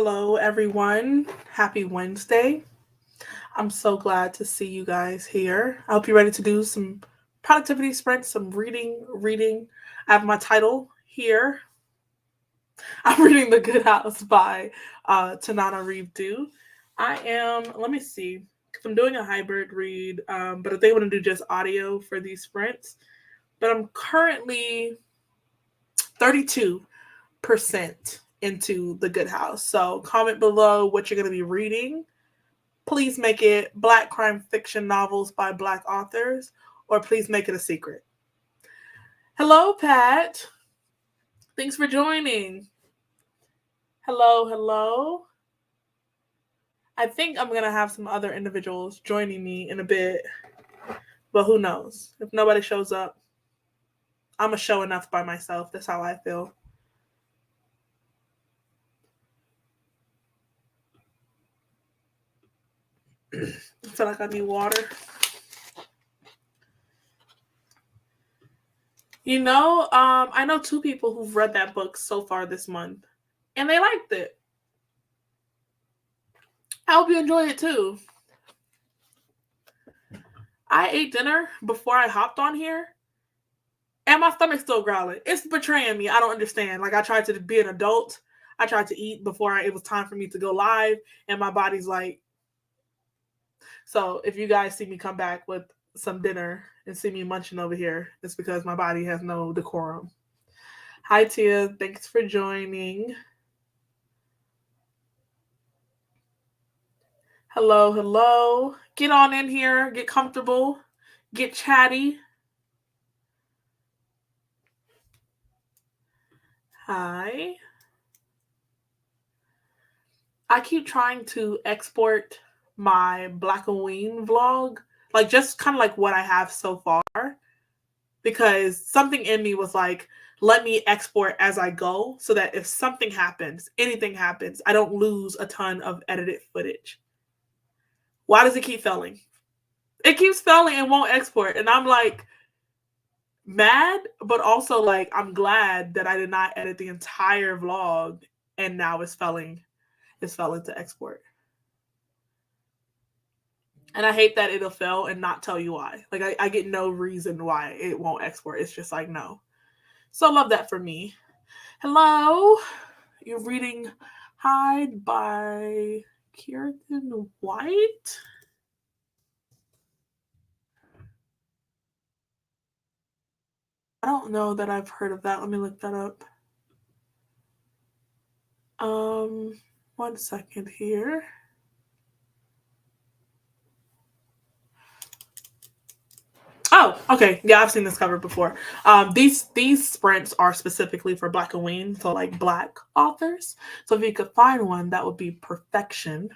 Hello, everyone. Happy Wednesday. I'm so glad to see you guys here. I hope you're ready to do some productivity sprints, some reading. I have my title here. I'm reading The Good House by Tanana Reeve Do. Let me see, because I'm doing a hybrid read, but if they want to do just audio for these sprints, but I'm currently 32% into The Good House. So comment below what you're going to be reading. Please make it Black crime fiction novels by Black authors, or please make it a secret. Hello, Pat. Thanks for joining. Hello. I think I'm going to have some other individuals joining me in a bit, but who knows? If nobody shows up, I'm a show enough by myself. That's how I feel. I feel like I need water. I know two people who've read that book so far this month, and they liked it. I hope you enjoy it too. I ate dinner before I hopped on here, and my stomach's still growling. It's betraying me. I don't understand. Like, I tried to be an adult. I tried to eat before it was time for me to go live, and my body's like... So if you guys see me come back with some dinner and see me munching over here, it's because my body has no decorum. Hi, Tia. Thanks for joining. Hello. Get on in here. Get comfortable. Get chatty. Hi. I keep trying to export my Blackoween vlog, like just kind of like what I have so far, because something in me was like, let me export as I go so that if something happens, anything happens, I don't lose a ton of edited footage. Why does it keep failing? It keeps failing and won't export. And I'm like mad, but also like I'm glad that I did not edit the entire vlog and now it's failing to export. And I hate that it'll fail and not tell you why. Like I get no reason why it won't export. It's just like, no. So love that for me. Hello. You're reading Hide by Kieran White. I don't know that I've heard of that. Let me look that up. 1 second here. Oh, okay. Yeah, I've seen this cover before. These sprints are specifically for Blackoween, so like Black authors. So if you could find one, that would be perfection.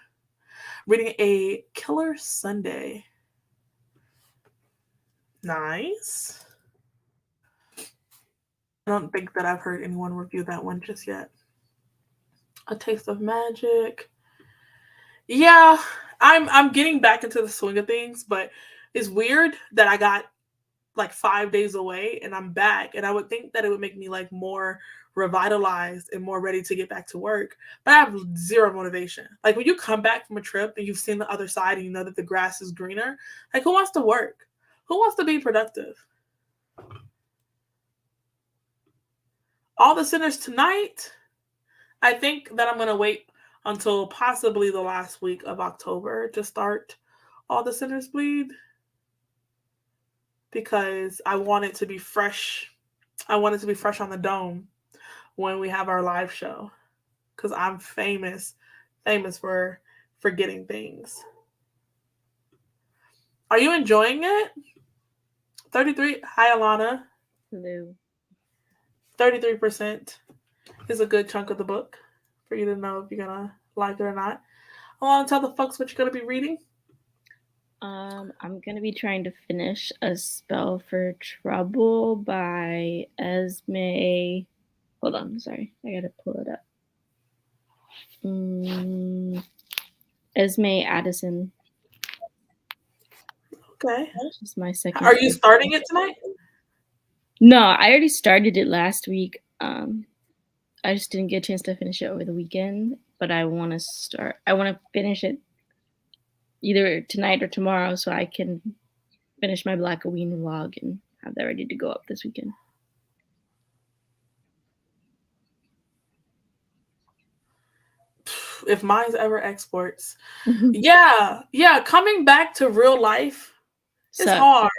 Reading A Killer Sunday. Nice. I don't think that I've heard anyone review that one just yet. A Taste of Magic. Yeah, I'm getting back into the swing of things, but it's weird that I got like 5 days away and I'm back, and I would think that it would make me like more revitalized and more ready to get back to work, but I have zero motivation. Like when you come back from a trip and you've seen the other side and you know that the grass is greener, like who wants to work? Who wants to be productive? All the Sinners tonight. I think that I'm going to wait until possibly the last week of October to start All the Sinners Bleed, because I want it to be fresh. I want it to be fresh on the dome when we have our live show, because I'm famous for forgetting things. Are you enjoying it? 33. Hi, Alana. Hello. 33% is a good chunk of the book for you to know if you're gonna like it or not. Alana, tell the folks what you're gonna be reading. I'm gonna be trying to finish A Spell for Trouble by Esme. Hold on, sorry, I gotta pull it up. Esme Addison. Okay. This is my second. Are you starting it tonight? No, I already started it last week. I just didn't get a chance to finish it over the weekend. but I want to finish it either tonight or tomorrow so I can finish my Blackoween vlog and have that ready to go up this weekend. If mine's ever exports. Yeah, yeah, coming back to real life is Sucks. hard.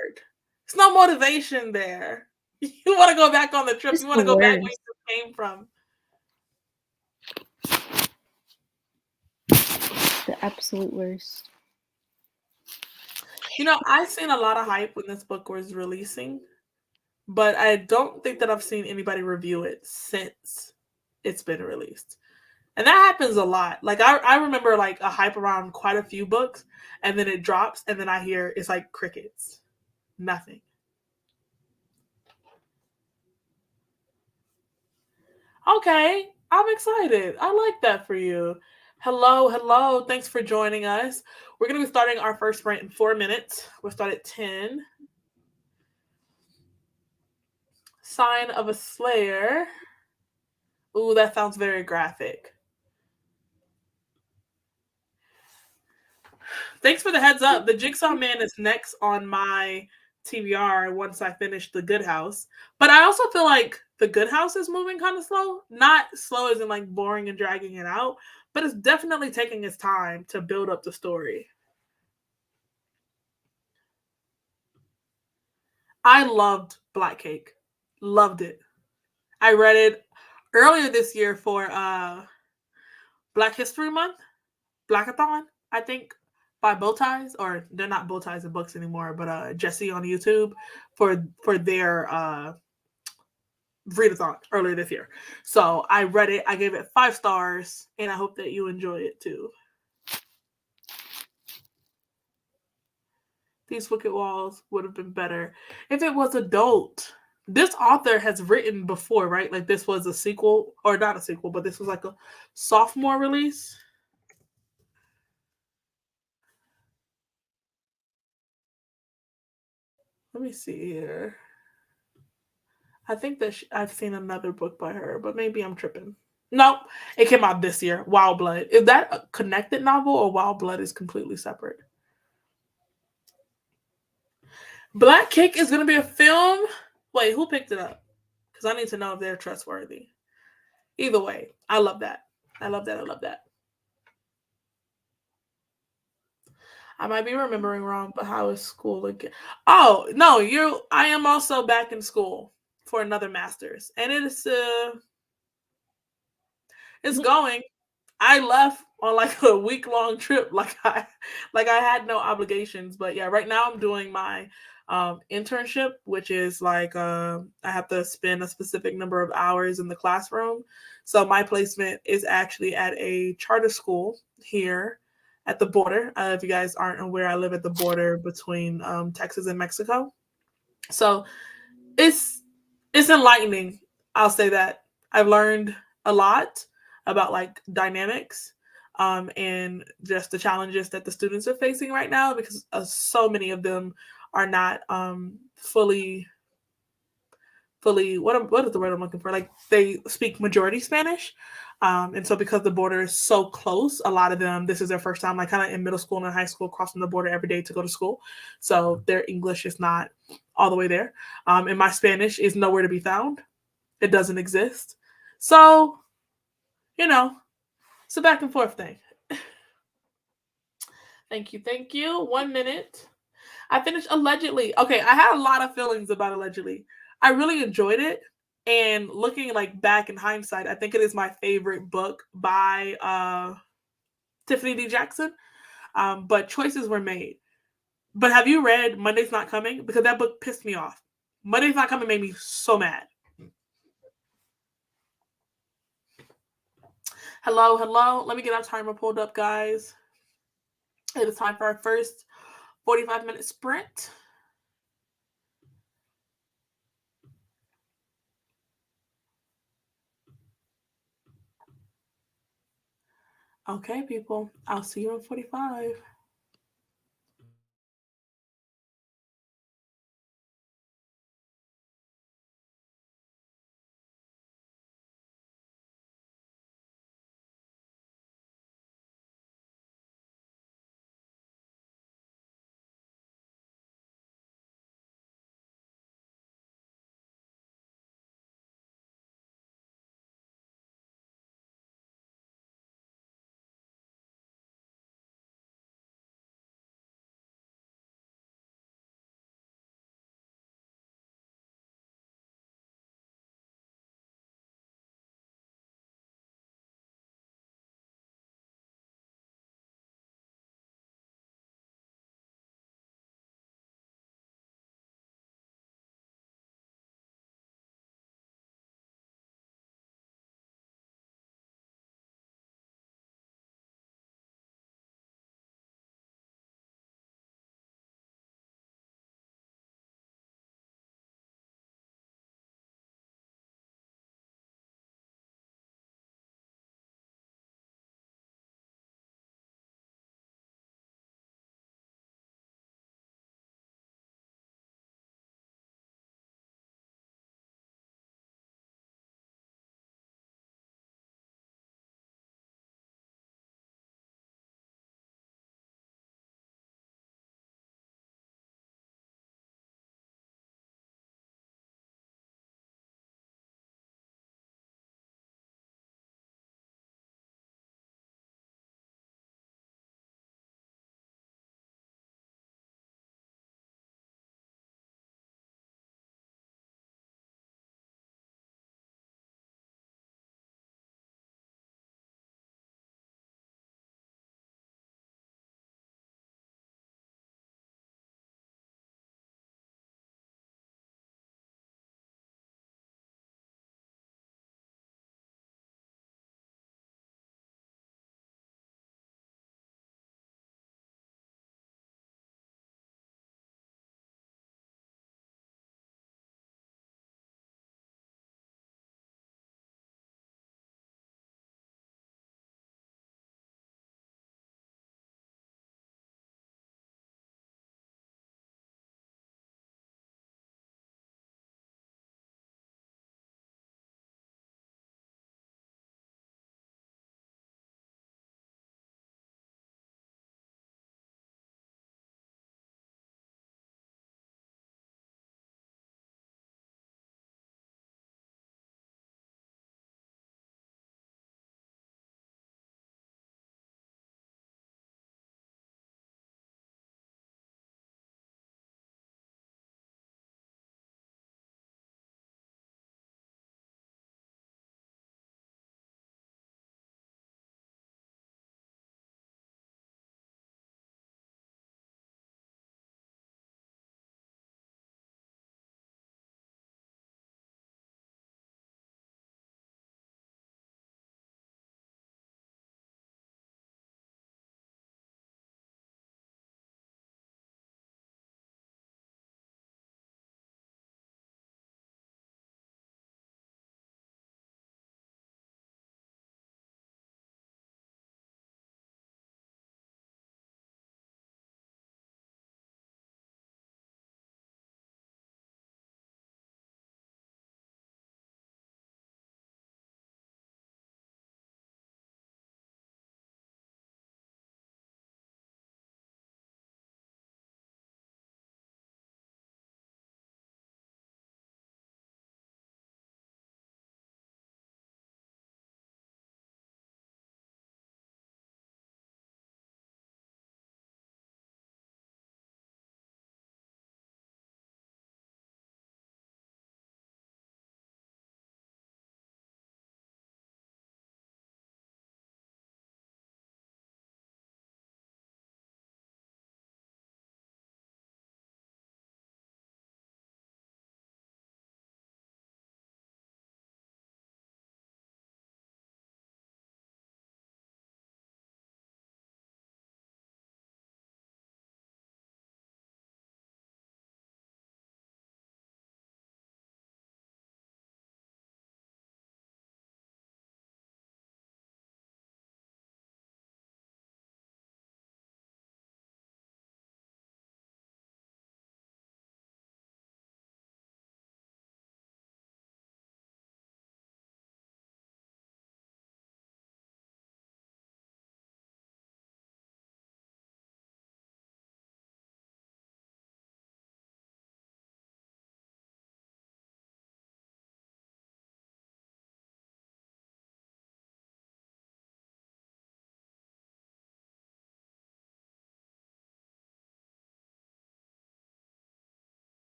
There's no motivation there. You want to go back on the trip. It's You the want to go back where worst. you came from. The absolute worst. You know, I've seen a lot of hype when this book was releasing, but I don't think that I've seen anybody review it since it's been released. And that happens a lot. Like I remember like a hype around quite a few books, and then it drops, and then I hear it's like crickets. Nothing. Okay, I'm excited. I like that for you. Hello, hello. Thanks for joining us. We're going to be starting our first sprint in 4 minutes. We'll start at 10. Sign of a Slayer. Ooh, that sounds very graphic. Thanks for the heads up. The Jigsaw Man is next on my TBR once I finish The Good House. But I also feel like The Good House is moving kind of slow. Not slow as in like boring and dragging it out, but it's definitely taking its time to build up the story. I loved Black Cake. Loved it. I read it earlier this year for Black History Month, Blackathon, I think, by Bowties, or they're not Bowties in books anymore, but Jesse on YouTube for their readathon earlier this year. So I read it, I gave it 5 stars, and I hope that you enjoy it too. These Wicked Walls would have been better if it was adult. This author has written before, right? Like this was a sequel, or not a sequel, but this was like a sophomore release. Let me see here. I think that I've seen another book by her, but maybe I'm tripping. Nope, it came out this year. Wild Blood. Is that a connected novel, or Wild Blood is completely separate? Black Cake is going to be a film. Wait, who picked it up? Because I need to know if they're trustworthy. Either way, I love that. I love that. I love that. I might be remembering wrong, but how is school again? Oh no, you. I am also back in school for another master's, and it's going. I left on like a week long trip, like I had no obligations. But yeah, right now I'm doing my internship, which is like I have to spend a specific number of hours in the classroom. So my placement is actually at a charter school here at the border. If you guys aren't aware, I live at the border between Texas and Mexico. So it's it's enlightening. I'll say that I've learned a lot about like dynamics and just the challenges that the students are facing right now because so many of them are not fully what is the word I'm looking for? Like they speak majority Spanish. And so because the border is so close, a lot of them, this is their first time, like kind of in middle school and high school, crossing the border every day to go to school. So their English is not all the way there. And my Spanish is nowhere to be found. It doesn't exist. So, you know, it's a back and forth thing. Thank you. Thank you. 1 minute. I finished Allegedly. Okay, I had a lot of feelings about Allegedly. I really enjoyed it. And looking like back in hindsight, I think it is my favorite book by Tiffany D. Jackson. But choices were made. But have you read Monday's Not Coming? Because that book pissed me off. Monday's Not Coming made me so mad. Hello, hello. Let me get our timer pulled up, guys. It is time for our first 45-minute sprint. Okay, people. I'll see you in 45.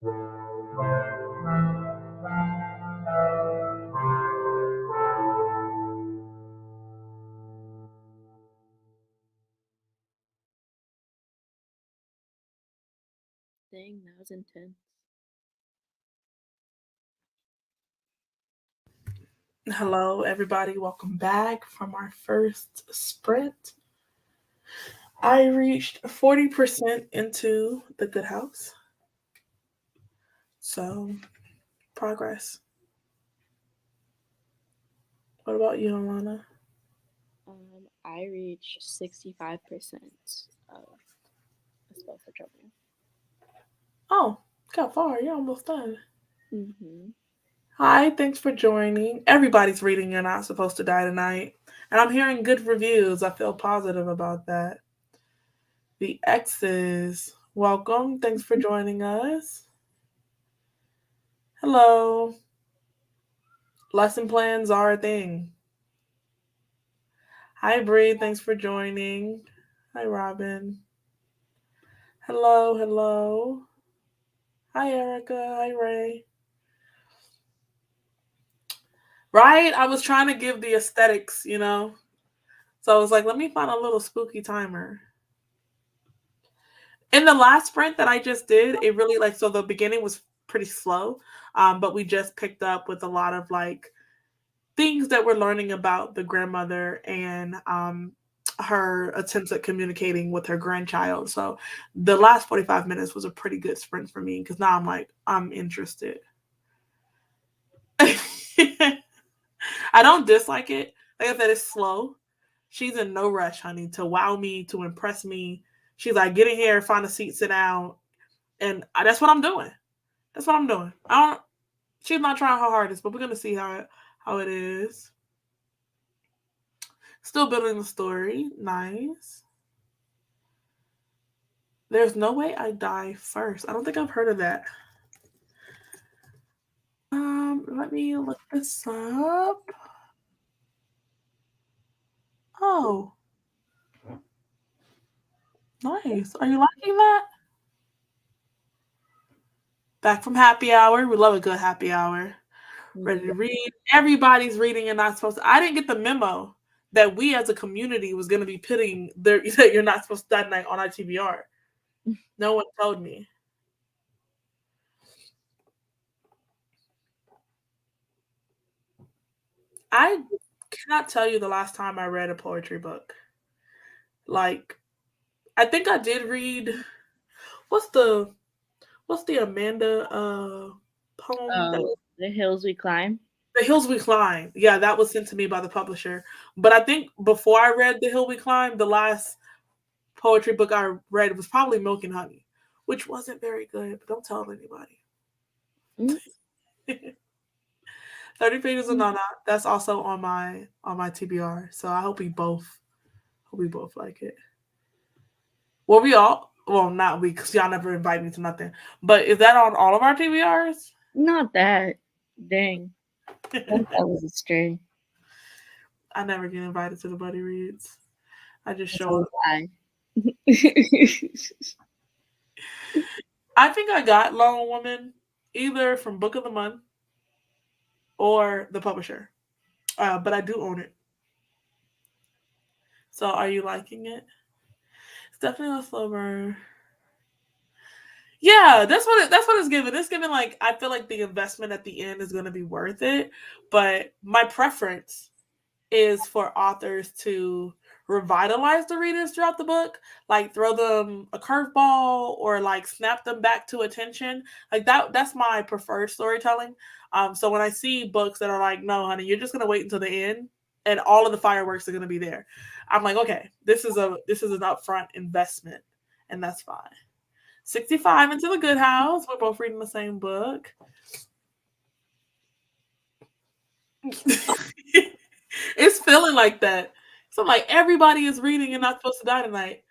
Dang, that was intense. Hello, everybody. Welcome back from our first sprint. I reached 40% into the good house. So, progress. What about you, Alana? I reached 65% of a spell for trouble. Oh, got far. You're almost done. Mm-hmm. Hi, thanks for joining. Everybody's reading You're Not Supposed to Die Tonight. And I'm hearing good reviews. I feel positive about that. The X's, welcome. Thanks for joining us. Hello. Lesson plans are a thing. Hi, Bree. Thanks for joining. Hi, Robin. Hello, hello. Hi, Erica. Hi, Ray. Right? I was trying to give the aesthetics. So I was like, let me find a little spooky timer. In the last sprint that I just did, it really so the beginning was pretty slow, but we just picked up with a lot of things that we're learning about the grandmother and her attempts at communicating with her grandchild. So the last 45 minutes was a pretty good sprint for me because now I'm interested. I don't dislike it. Like I said, it's slow. She's in no rush, honey, to wow me, to impress me. She's like, get in here, find a seat, sit down. And that's what I'm doing. That's what I'm doing. I don't. She's not trying her hardest, but we're gonna see how it is. Still building the story. Nice. There's no way I die first. I don't think I've heard of that. Let me look this up. Oh, nice. Are you liking that? Back from happy hour. We love a good happy hour. Ready to Yeah. read. Everybody's reading and not supposed to. I didn't get the memo that we as a community was going to be putting their that you're not supposed to that night on our TBR. No one told me. I cannot tell you the last time I read a poetry book. Like, I think I did read what's the what's the Amanda poem that The hills we climb. The Hills We Climb. Yeah, that was sent to me by the publisher. But I think before I read The Hill We Climb, the last poetry book I read was probably Milk and Honey, which wasn't very good, but don't tell anybody. Mm. 30 pages of Nana. That's also on my TBR. So I hope we both like it. Well, we all well not we because y'all never invite me to nothing. But is that on all of our TBRs? Not that. Dang. That was a string. I never get invited to the buddy reads. I just That's show a up. lie. I think I got Lone Woman either from Book of the Month or the publisher. But I do own it. So are you liking it? It's definitely a slow burn. Yeah, that's what it's giving. It's giving I feel like the investment at the end is going to be worth it. But my preference is for authors to revitalize the readers throughout the book, like throw them a curveball or snap them back to attention. Like that's my preferred storytelling. So when I see books that are like, no, honey, you're just gonna wait until the end and all of the fireworks are gonna be there. I'm like, okay, this is an upfront investment, and that's fine. 65 into the good house. We're both reading the same book. It's feeling like that. So I'm like, everybody is reading and not supposed to die tonight.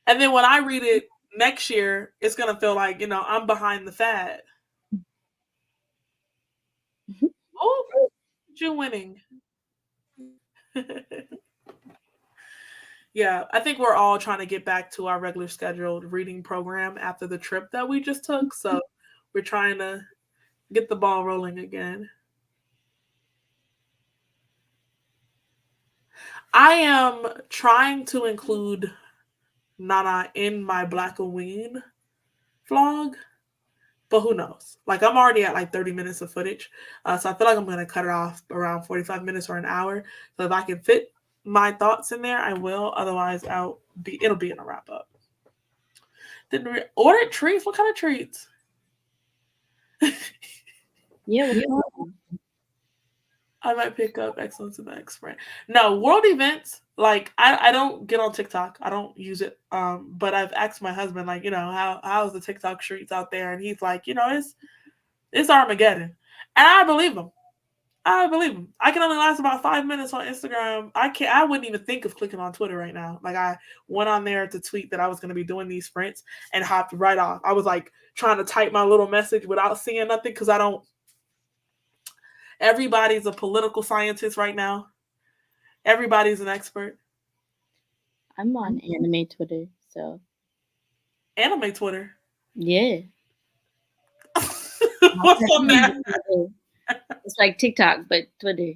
And then when I read it next year, it's gonna feel like, I'm behind the fad. Oh, you winning. Yeah, I think we're all trying to get back to our regular scheduled reading program after the trip that we just took. So We're trying to get the ball rolling again. I am trying to include Nana in my Blackoween vlog, but who knows? Like I'm already at like 30 minutes of footage, so I feel like I'm gonna cut it off around 45 minutes or an hour. So if I can fit my thoughts in there, I will. Otherwise, it'll be in a wrap up. Didn't order treats? What kind of treats? Yeah. I might pick up Excellence in the Express. No, world events, like I don't get on TikTok. I don't use it. But I've asked my husband, like, how's the TikTok streets out there? And he's like, it's Armageddon. And I believe him. I believe him. I can only last about 5 minutes on Instagram. I wouldn't even think of clicking on Twitter right now. Like I went on there to tweet that I was gonna be doing these sprints and hopped right off. I was like trying to type my little message without seeing nothing because I don't. Everybody's a political scientist right now. Everybody's an expert. I'm on anime Twitter, so Anime Twitter. yeah. What's on there? It's like TikTok, but Twitter.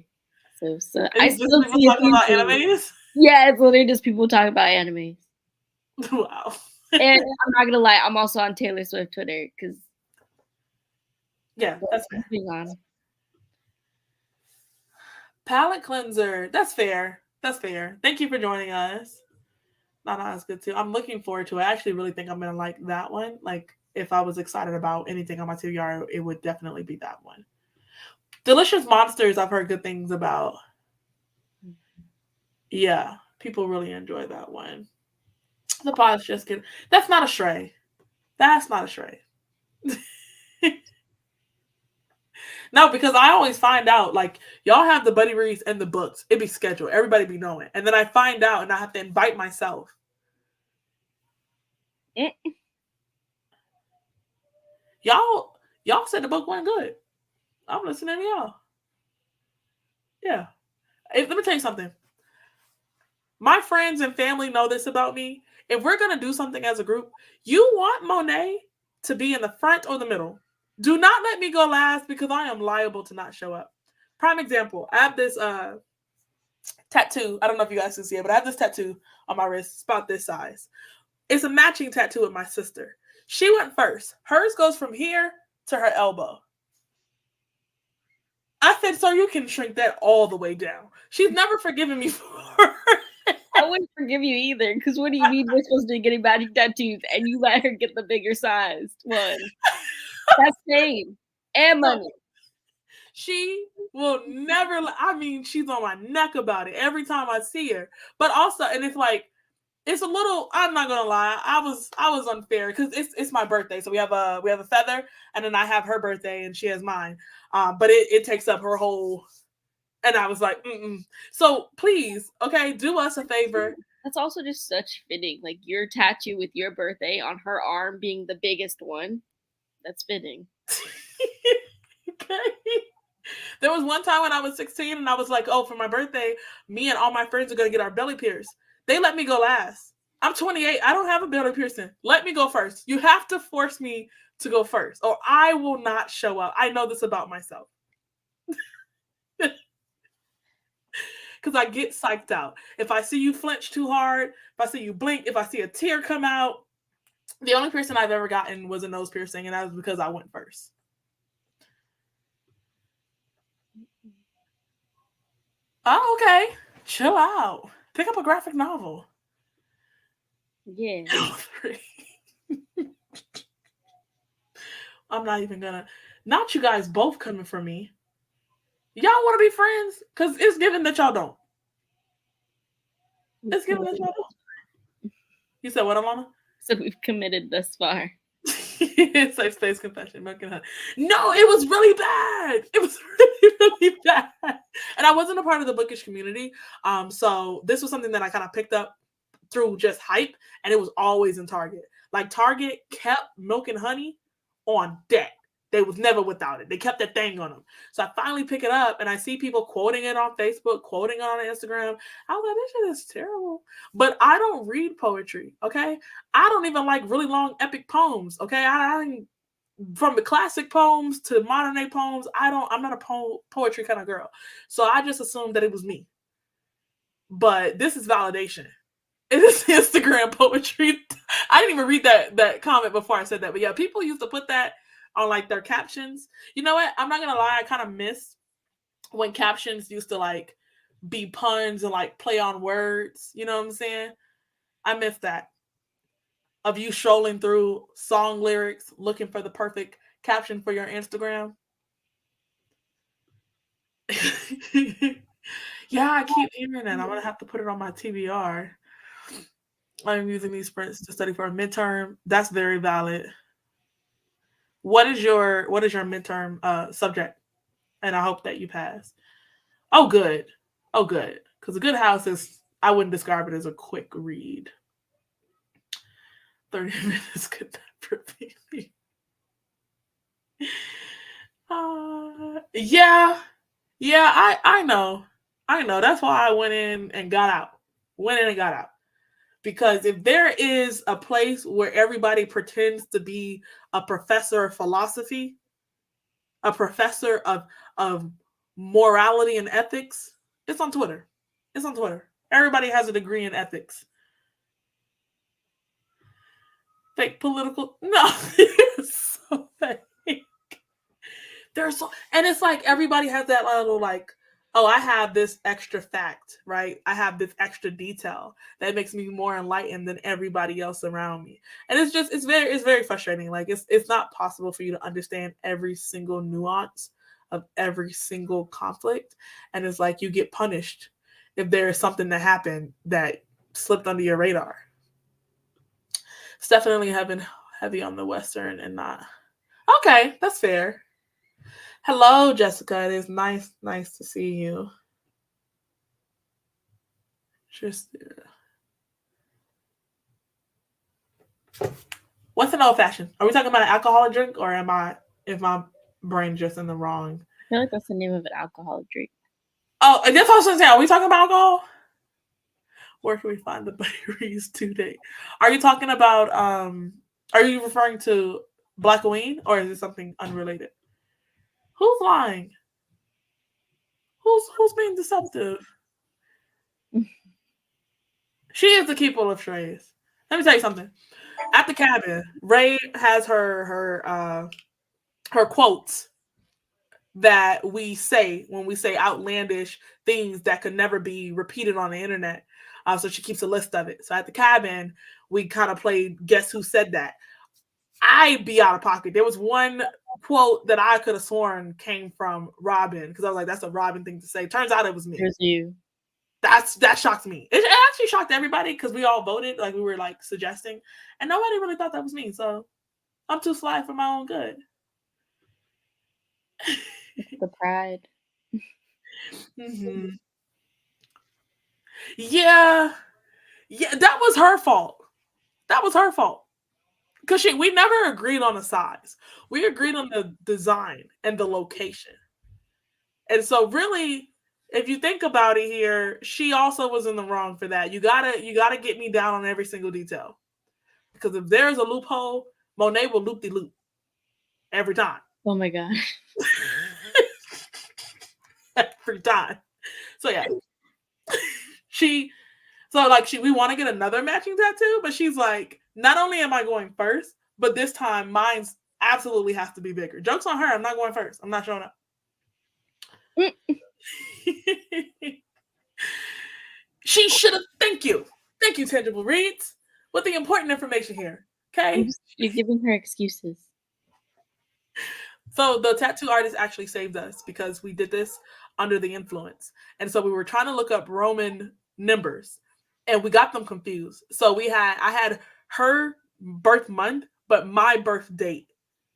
So I still see talking about animes. Yeah, it's literally just people talking about animes. Wow. And I'm not gonna lie, I'm also on Taylor Swift Twitter because yeah, that's fair. On. Palette cleanser. That's fair. That's fair. Thank you for joining us. No, that's good too. I'm looking forward to it. I actually really think I'm gonna like that one. Like if I was excited about anything on my TBR, it would definitely be that one. Delicious Monsters, I've heard good things about. Yeah, people really enjoy that one. The pod's just kidding. That's not a stray. That's not a stray. No, because I always find out, like, y'all have the buddy reads and the books. It be scheduled. Everybody be knowing. And then I find out and I have to invite myself. Y'all said the book went good. I'm listening to y'all. Yeah. Let me tell you something. My friends and family know this about me. If we're going to do something as a group, you want Monet to be in the front or the middle. Do not let me go last because I am liable to not show up. Prime example, I have this tattoo. I don't know if you guys can see it, but I have this tattoo on my wrist. It's about this size. It's a matching tattoo with my sister. She went first. Hers goes from here to her elbow. I said, so you can shrink that all the way down. She's never forgiven me for I wouldn't forgive you either, because what do you mean we're supposed to be getting matching tattoos and you let her get the bigger sized one? That's shame and money. She will never. I mean, she's on my neck about it every time I see her. But also, and it's like, it's a little. I'm not gonna lie. I was unfair because it's my birthday, so we have a feather, and then I have her birthday, and she has mine. But it takes up her whole. And I was like, mm-mm. So please, okay, do us a favor. That's also just such fitting. Like your tattoo with your birthday on her arm being the biggest one. That's fitting. Okay. There was one time when I was 16 and I was like, oh, for my birthday, me and all my friends are going to get our belly pierced. They let me go last. I'm 28. I don't have a belly piercing. Let me go first. You have to force me to go first or I will not show up. I know this about myself. Because I get psyched out. If I see you flinch too hard, if I see you blink, if I see a tear come out, the only piercing I've ever gotten was a nose piercing, and that was because I went first. Oh, okay. Chill out. Pick up a graphic novel. Yeah. I'm not even gonna. Not you guys both coming for me. Y'all want to be friends? Because it's given that y'all don't. It's given that y'all don't. You said what, Alana? So we've committed thus far. Safe space confession. No, it was really bad. It was really, really bad. And I wasn't a part of the bookish community. So this was something that I kind of picked up through just hype, and it was always in Target. Like Target kept Milk and Honey on deck. They was never without it. They kept that thing on them. So I finally pick it up and I see people quoting it on Facebook, quoting it on Instagram. I was like, this shit is terrible. But I don't read poetry, okay? I don't even like really long epic poems, okay? from the classic poems to modern day poems, I'm not a poetry kind of girl. So I just assumed that it was me. But this is validation. It is Instagram poetry. I didn't even read that comment before I said that. But yeah, people used to put that on like their captions. You know what? I'm not gonna lie, I kind of miss when captions used to like be puns and like play on words. You know what I'm saying? I miss that. Of you strolling through song lyrics looking for the perfect caption for your Instagram. Yeah, I keep hearing that. I'm gonna have to put it on my TBR. I'm using these sprints to study for a midterm. That's very valid. What is your midterm subject? And I hope that you pass. Oh good. Oh good. Because a good house is, I wouldn't describe it as a quick read. 30 minutes could never be me. Yeah. Yeah, I know. I know. That's why I went in and got out. Went in and got out. Because if there is a place where everybody pretends to be a professor of philosophy, a professor of morality and ethics, it's on Twitter. It's on Twitter. Everybody has a degree in ethics. Fake political, no, it's so fake. There's so, and it's like everybody has that little like, oh, I have this extra fact, right? I have this extra detail that makes me more enlightened than everybody else around me. And it's very frustrating. Like it's not possible for you to understand every single nuance of every single conflict. And it's like you get punished if there is something that happened that slipped under your radar. It's definitely heavy on the Western and not. Okay, that's fair. Hello, Jessica. It is nice to see you. Just what's an old fashioned? Are we talking about an alcoholic drink, or is my brain just in the wrong? I feel like that's the name of an alcoholic drink. Oh, that's what I was saying. Are we talking about alcohol? Where can we find the berries today? Are you talking about Are you referring to Blackoween, or is it something unrelated? Who's lying? Who's being deceptive? She is the keeper of strays. Let me tell you something. At the cabin, Ray has her quotes that we say when we say outlandish things that could never be repeated on the internet. So she keeps a list of it. So at the cabin, we kind of played Guess Who Said That. I'd be out of pocket. There was one quote that I could have sworn came from Robin, because I was like, that's a Robin thing to say. Turns out it was me. Here's you. That shocked me. It actually shocked everybody because we all voted, like we were like suggesting, and nobody really thought that was me. So I'm too sly for my own good. The pride. Mm-hmm. Yeah, that was her fault. That was her fault. Because we never agreed on the size. We agreed on the design and the location. And so really, if you think about it here, she also was in the wrong for that. You gotta get me down on every single detail. Because if there's a loophole, Monet will loop de loop every time. Oh my god. Every time. So yeah. We want to get another matching tattoo, but she's like, not only am I going first, but this time mine's absolutely has to be bigger. Joke's on her. I'm not going first. I'm not showing up. She should have. Thank you, Tangible Reads, with the important information here. Okay, you're giving her excuses. So the tattoo artist actually saved us because we did this under the influence, and so we were trying to look up Roman numbers, and we got them confused. So I had her birth month, but my birth date.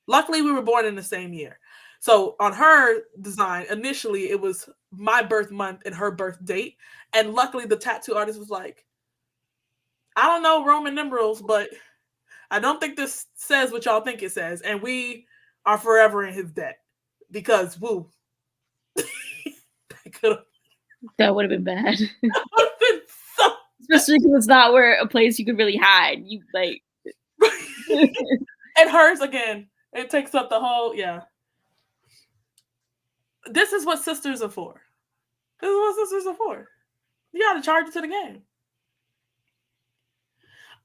Luckily, we were born in the same year. So on her design, initially it was my birth month and her birth date. And luckily the tattoo artist was like, I don't know Roman numerals, but I don't think this says what y'all think it says. And we are forever in his debt because woo. That would have been bad. That would have been so especially because it's not where a place you could really hide. You like and hers again, It takes up the whole, yeah. This is what sisters are for. This is what sisters are for. You gotta charge it to the game.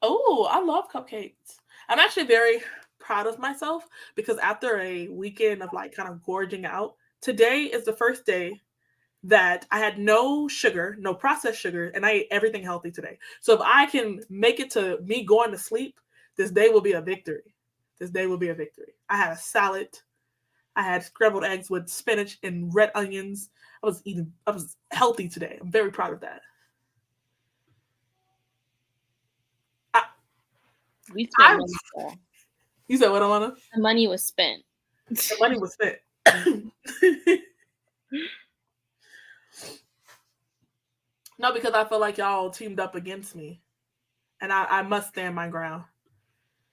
Oh, I love cupcakes. I'm actually very proud of myself because after a weekend of like kind of gorging out, today is the first day that I had no sugar, no processed sugar, and I ate everything healthy today. So if I can make it to me going to sleep, this day will be a victory. This day will be a victory. I had a salad. I had scrambled eggs with spinach and red onions. I was healthy today. I'm very proud of that. I, We spent I'm, money, so you said what, Alana? the money was spent. The money was spent. No, because I feel like y'all teamed up against me, and I must stand my ground.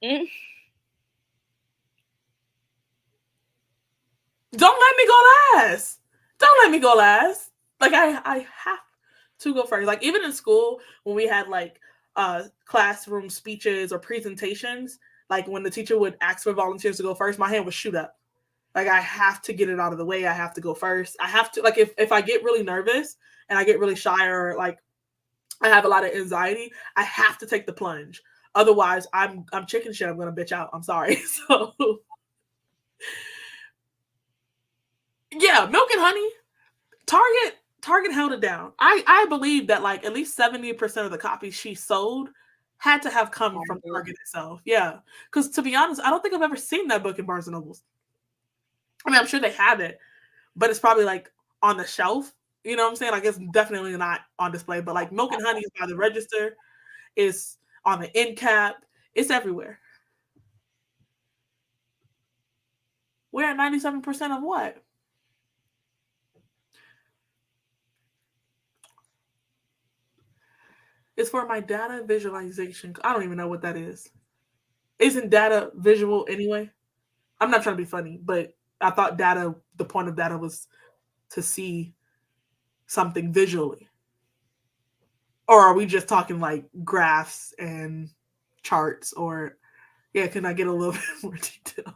Mm. Don't let me go last. Don't let me go last. Like I have to go first. Like even in school when we had like classroom speeches or presentations, like when the teacher would ask for volunteers to go first, my hand would shoot up. Like I have to get it out of the way. I have to go first. I have to like if I get really nervous and I get really shy or like I have a lot of anxiety, I have to take the plunge. Otherwise, I'm chicken shit. I'm gonna bitch out. I'm sorry. So yeah, milk and honey. Target held it down. I believe that like at least 70% of the copies she sold had to have come from Target itself. Yeah, because to be honest, I don't think I've ever seen that book in Barnes and Nobles. I mean, I'm sure they have it, but it's probably like on the shelf. You know what I'm saying? Like it's definitely not on display. But like Milk and Honey is by the register. It's on the end cap. It's everywhere. We're at 97% of what? It's for my data visualization. I don't even know what that is. Isn't data visual anyway? I'm not trying to be funny, but I thought data, the point of data was to see something visually. Or are we just talking like graphs and charts? Or, yeah, can I get a little bit more detail?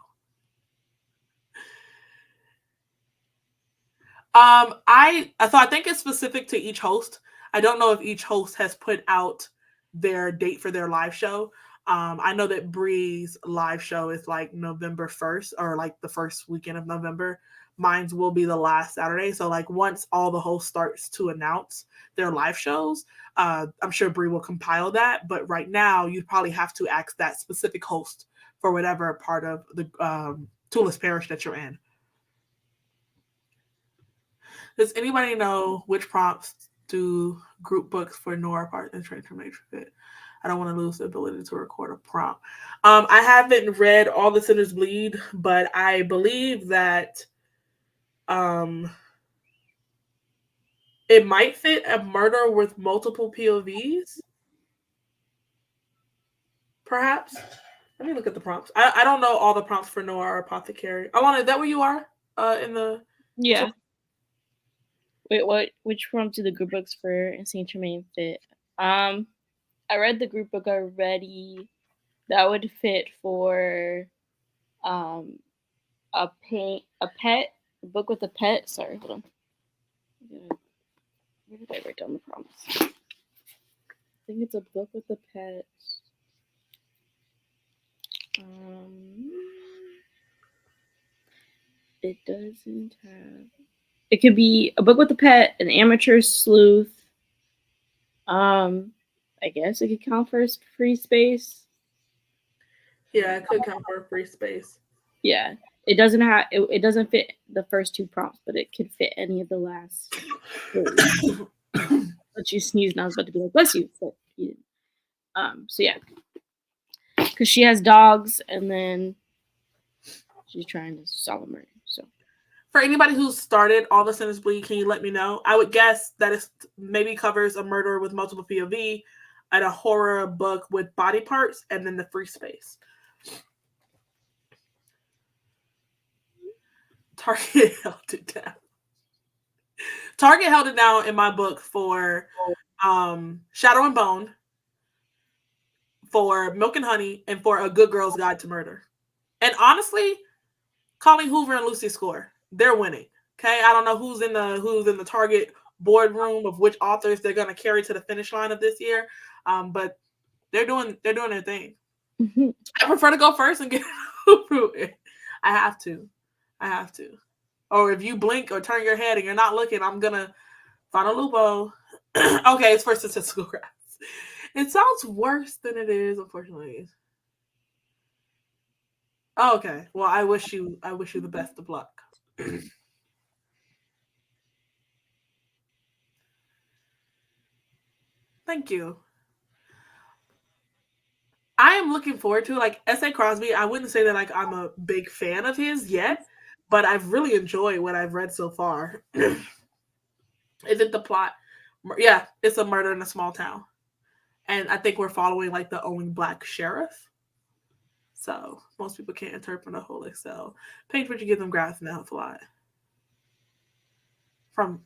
I think it's specific to each host. I don't know if each host has put out their date for their live show. I know that Bree's live show is like November 1st or like the first weekend of November. Mine's will be the last Saturday. So like once all the hosts starts to announce their live shows, I'm sure Bree will compile that. But right now, you'd probably have to ask that specific host for whatever part of the Tulis Parish that you're in. Does anybody know which prompts do group books for Nora part and transformation fit? I don't want to lose the ability to record a prompt. I haven't read All the Sinners Bleed, but I believe that um, it might fit a murder with multiple POVs, perhaps. Let me look at the prompts. I don't know all the prompts for Noir or Apothecary. Alana, is that where you are? In the Yeah. Wait, what? Which prompt do the group books for Saint Germain fit? I read the group book already. That would fit for um a pet, a book with a pet. Sorry, hold on. Where did I write down the prompts? I think it's a book with a pet. Um, it doesn't have. It could be a book with a pet, an amateur sleuth. Um, I guess it could count for free space. Yeah, it could count for a free space. Yeah, it doesn't have. It doesn't fit the first two prompts, but it could fit any of the last three. But you sneezed, and I was about to be like, "Bless you." So, so yeah, because she has dogs, and then she's trying to solve a murder. So For anybody who's started All the Sinners Bleed, can you let me know? I would guess that it maybe covers a murder with multiple POV and a horror book with body parts and then the free space. Target held it down. Target held it down in my book for Shadow and Bone, for Milk and Honey, and for A Good Girl's Guide to Murder. And honestly, Colleen Hoover and Lucy Score. They're winning. Okay, I don't know who's in the Target boardroom of which authors they're going to carry to the finish line of this year, but they're doing their thing. I prefer to go first and get it. I have to. I have to. Or if you blink or turn your head and you're not looking, I'm gonna find a loophole. Okay, it's for statistical graphs. It sounds worse than it is, unfortunately. Oh, okay. Well, I wish you the best of luck. Thank you. I am looking forward to like S.A. Crosby. I wouldn't say that like I'm a big fan of his yet, but I've really enjoyed what I've read so far. Is it the plot? Yeah, it's a murder in a small town, and I think we're following like the only black sheriff. So most people can't interpret a whole Excel page, but you give them graphs and that's a lot. From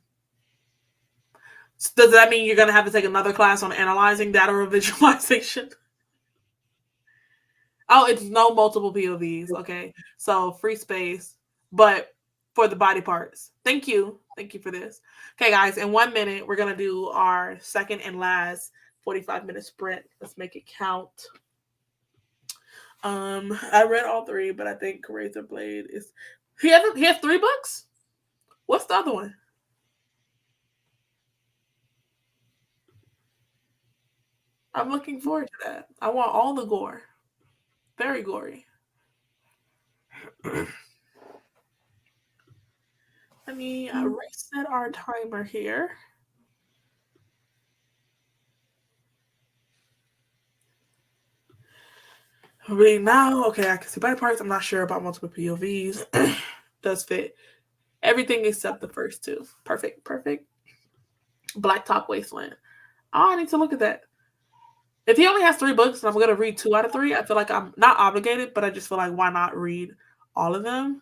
does that mean you're gonna have to take another class on analyzing data or visualization? Oh, it's no multiple POVs. Okay, so free space, but for the body parts. Thank you for this. Okay, guys, in 1 minute we're gonna do our second and last 45-minute sprint. Let's make it count. I read all three, but I think Razor Blade is. He has 3 books. What's the other one? I'm looking forward to that. I want all the gore. Very gory. Let me reset our timer here. Read now. Okay, I can see body parts. I'm not sure about multiple POVs. Does fit everything except the first two. Perfect. Perfect. Blacktop Wasteland. Oh, I need to look at that. If he only has 3 books and I'm gonna read 2 out of 3, I feel like I'm not obligated, but I just feel like why not read all of them?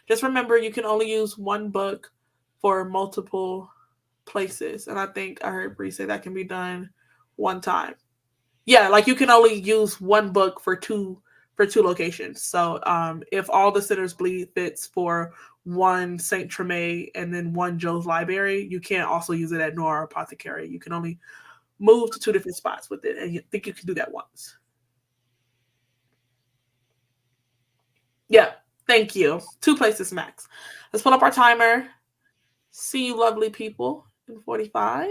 Just remember you can only use one book for multiple places. And I think I heard Bree say that can be done one time. Yeah, like you can only use one book for two locations. So if all the Sinners Bleed fits for one Saint Treme and then one Joe's Library, you can't also use it at Nora Apothecary. You can only move to 2 different spots with it, and you think you can do that once. Yeah, thank you. 2 places max. Let's pull up our timer. See you, lovely people, in 45.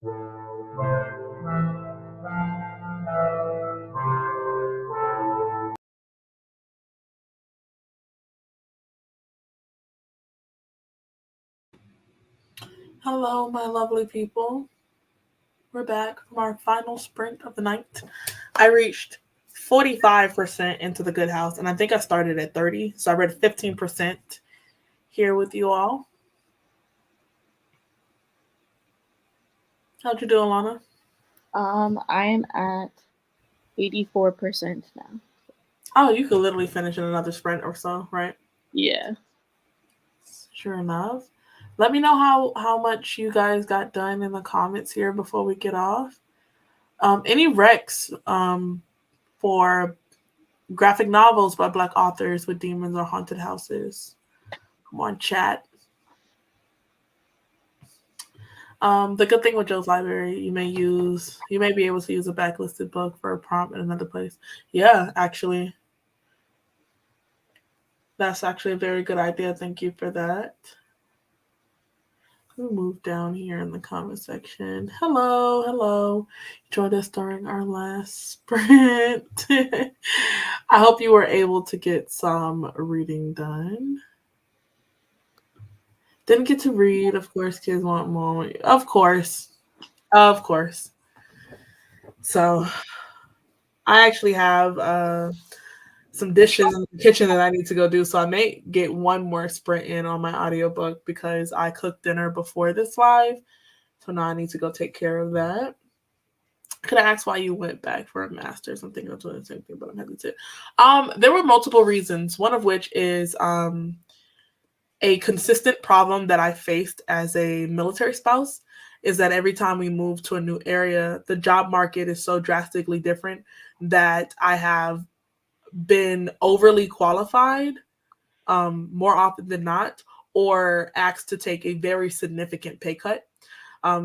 Hello, my lovely people. We're back from our final sprint of the night. I reached 45% into the good house, and I think I started at 30. So I read 15% here with you all. How'd you do, Alana? I am at 84% now. Oh, you could literally finish in another sprint or so, right? Yeah. Sure enough. Let me know how much you guys got done in the comments here before we get off. Any recs for graphic novels by Black authors with demons or haunted houses? Come on, chat. The good thing with Joe's library, you may be able to use a backlisted book for a prompt in another place. Yeah, actually, that's actually a very good idea. Thank you for that. We'll move down here in the comment section. Hello, hello. Joined us during our last sprint. I hope you were able to get some reading done. Didn't get to read, of course. Kids want more. Of course, of course. So I actually have some dishes in the kitchen that I need to go do. So I may get one more sprint in on my audiobook because I cooked dinner before this live. So now I need to go take care of that. Could I ask why you went back for a master's? I'm thinking of doing the same thing, but I'm hesitant. There were multiple reasons. One of which is a consistent problem that I faced as a military spouse is that every time we move to a new area, the job market is so drastically different that I have been overly qualified more often than not, or asked to take a very significant pay cut.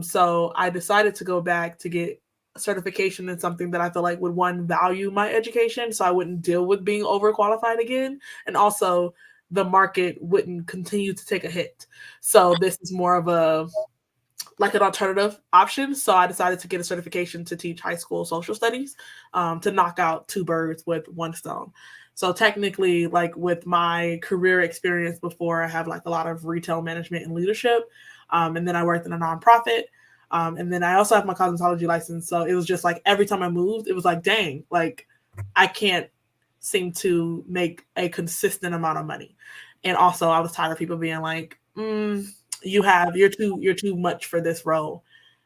So I decided to go back to get certification in something that I feel like would one value my education, so I wouldn't deal with being overqualified again, and also the market wouldn't continue to take a hit. So this is more of a like an alternative option. So I decided to get a certification to teach high school social studies to knock out two birds with one stone. So technically, like with my career experience before, I have like a lot of retail management and leadership. And then I worked in a nonprofit. And then I also have my cosmetology license. So it was just like every time I moved, it was like, dang, like I can't seem to make a consistent amount of money. And also I was tired of people being like, you're too much for this role.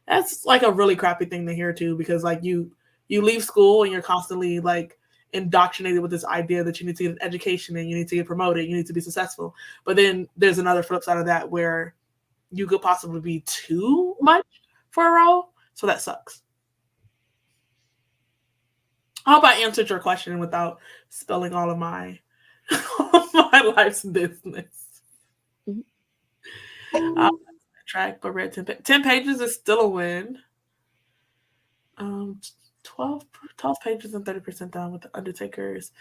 That's like a really crappy thing to hear too, because like you leave school and you're constantly like indoctrinated with this idea that you need to get an education and you need to get promoted, you need to be successful. But then there's another flip side of that where you could possibly be too much for a role. So that sucks. I hope I answered your question without spilling all of my my life's business. Track, but read 10 pages is still a win. Um, 12, 12 pages and 30% down with the Undertakers.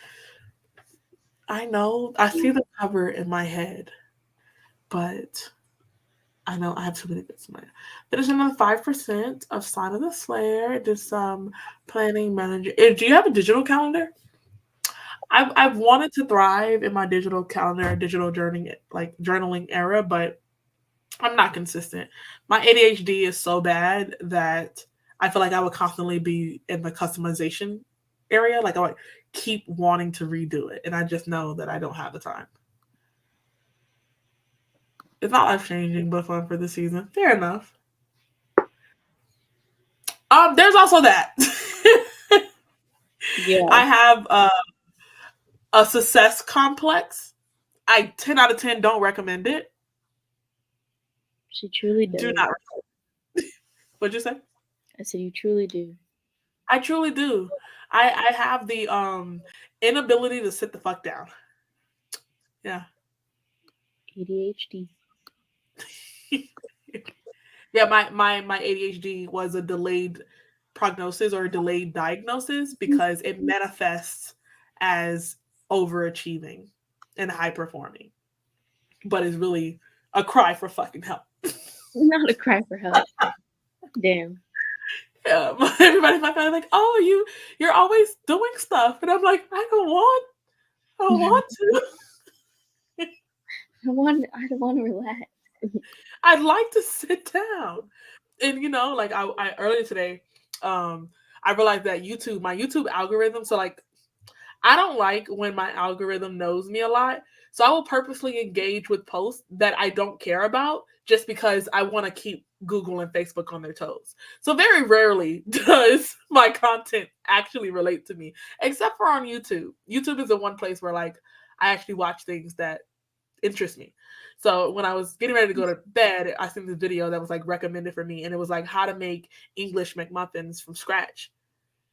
I know, I see the cover in my head, but I know I have too many bits in my head. There's another 5% of Sign of the Slayer. There's some planning manager. Do you have a digital calendar? I've wanted to thrive in my digital calendar, digital journaling era, but I'm not consistent. My ADHD is so bad that I feel like I would constantly be in the customization area. Like I would keep wanting to redo it. And I just know that I don't have the time. It's not life changing, but fun for the season. Fair enough. There's also that. Yeah, I have a success complex. I 10 out of 10 don't recommend it. she truly Do does. not. What'd you say? I said you truly do. I truly do. I have the inability to sit the fuck down. Yeah. ADHD. Yeah, my ADHD was a delayed prognosis or a delayed diagnosis because it manifests as overachieving and high performing, but it's really a cry for fucking help. Not a cry for help. Damn. Yeah, everybody in my family like, oh, you're always doing stuff, and I'm like, I don't want to. I don't want to relax. I'd like to sit down. And like I earlier today, I realized that my YouTube algorithm, so like I don't like when my algorithm knows me a lot. So I will purposely engage with posts that I don't care about just because I want to keep Google and Facebook on their toes. So very rarely does my content actually relate to me, except for on YouTube. YouTube is the one place where like I actually watch things that interest me. So when I was getting ready to go to bed, I seen this video that was like recommended for me, and it was like how to make English McMuffins from scratch.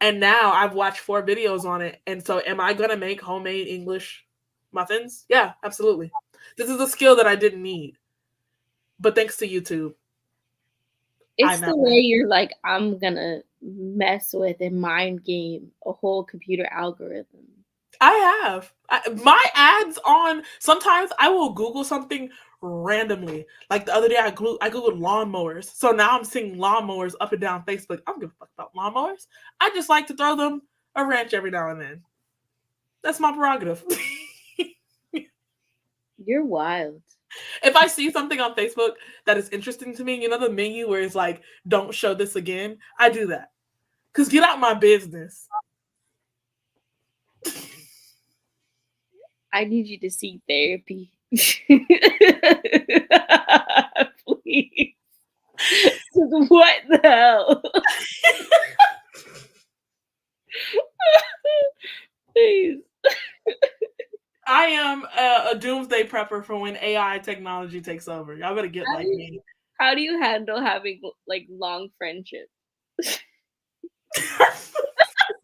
And now I've watched 4 videos on it. And so am I gonna make homemade English muffins? Yeah, absolutely. This is a skill that I didn't need. But thanks to YouTube, I It's now the way you're like, I'm gonna mess with and mind game a whole computer algorithm. I have. My ads on, sometimes I will Google something randomly. Like the other day, I Googled lawnmowers. So now I'm seeing lawnmowers up and down Facebook. I don't give a fuck about lawnmowers. I just like to throw them a wrench every now and then. That's my prerogative. You're wild. If I see something on Facebook that is interesting to me, the menu where it's like, don't show this again, I do that. Because get out my business. I need you to seek therapy. Please. What the hell? Please. I am a doomsday prepper for when AI technology takes over. Y'all better get like me. How do you handle having like long friendships?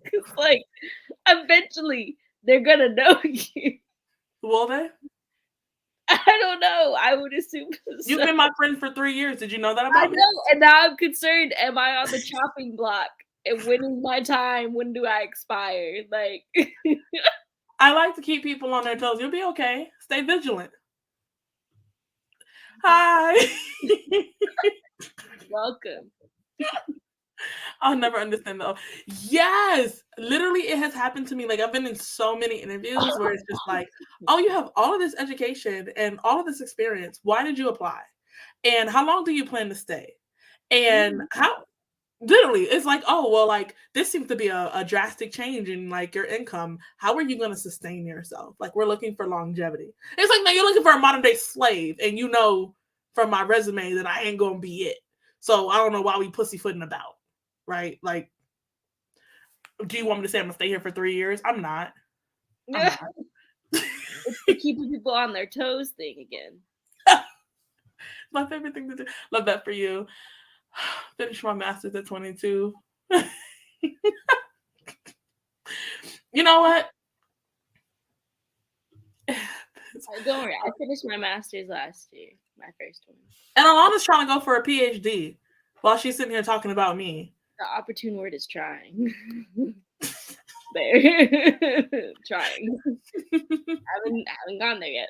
Because like eventually they're gonna know you. Will they? I don't know. I would assume You've so. been my friend for 3 years. Did you know that I about me? know, and now I'm concerned. Am I on the chopping block? And when is my time? When do I expire? Like, I like to keep people on their toes. You'll be okay. Stay vigilant. Hi. welcome. I'll never understand though. Yes, literally, it has happened to me. Like I've been in so many interviews where it's just like, oh, you have all of this education and all of this experience. Why did you apply? And how long do you plan to stay? And how? Literally, it's like, oh, well, like this seems to be a drastic change in like your income. How are you going to sustain yourself? Like we're looking for longevity. It's like, no, you're looking for a modern day slave, and from my resume that I ain't gonna be it. So I don't know why we pussyfooting about, right? Like, do you want me to say I'm gonna stay here for 3 years? I'm not. I'm not. It's the keeping people on their toes thing again. My favorite thing to do. Love that for you. Finish my master's at 22. You know what? Don't worry, I finished my master's last year, my first one. And Alana's trying to go for a PhD while she's sitting here talking about me. The opportune word is trying. There, trying. haven't gone there yet.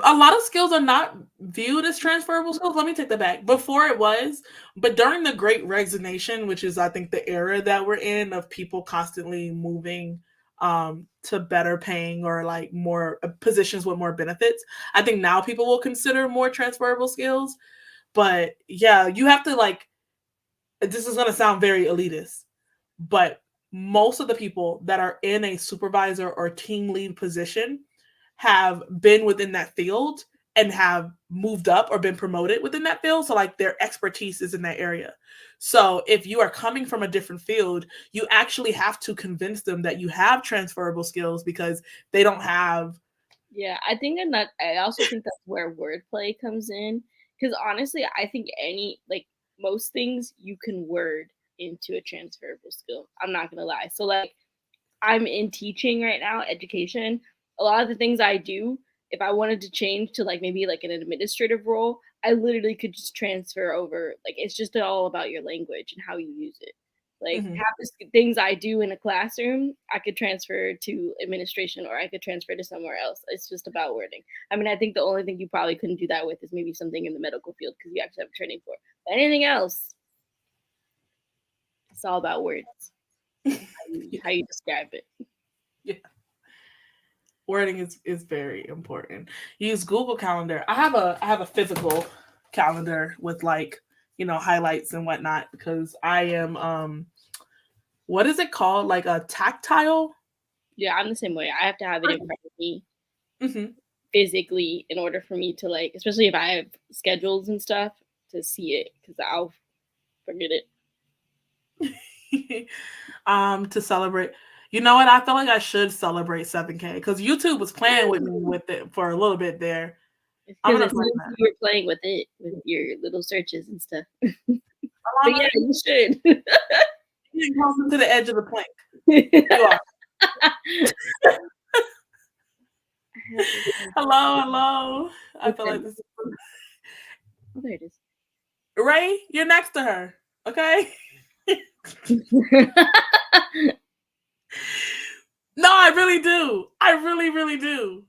A lot of skills are not viewed as transferable skills. Let me take that back. Before it was, but during the Great Resignation, which is I think the era that we're in of people constantly moving to better paying or like more positions with more benefits, I think now people will consider more transferable skills. But yeah, you have to like, this is going to sound very elitist, but most of the people that are in a supervisor or team lead position have been within that field and have moved up or been promoted within that field. So like their expertise is in that area. So if you are coming from a different field, you actually have to convince them that you have transferable skills because they don't have. Yeah, I also think that's where wordplay comes in. Because honestly, I think most things you can word into a transferable skill. I'm not gonna lie. So like I'm in teaching right now, education. A lot of the things I do, if I wanted to change to like maybe like an administrative role, I literally could just transfer over. Like it's just all about your language and how you use it. Like Mhm. half the things I do in a classroom, I could transfer to administration or I could transfer to somewhere else. It's just about wording. I mean, I think the only thing you probably couldn't do that with is maybe something in the medical field because you actually have training for. But anything else, it's all about words. How you describe it. Yeah. Wording is very important. Use Google Calendar. I have a physical calendar with like, highlights and whatnot because I am what is it called? Like a tactile? Yeah, I'm the same way. I have to have it in front of me Mhm. physically in order for me to like, especially if I have schedules and stuff, to see it because I'll forget it. To celebrate. You know what? I feel like I should celebrate 7K because YouTube was playing with me with it for a little bit there. It's I'm because gonna it's plan you were playing with it with your little searches and stuff. But that. yeah, you should. You're closer to the edge of the plank. You are. Hello, hello. I feel like this is Oh, there it is. Ray, you're next to her. Okay? No, I really do. I really, really do.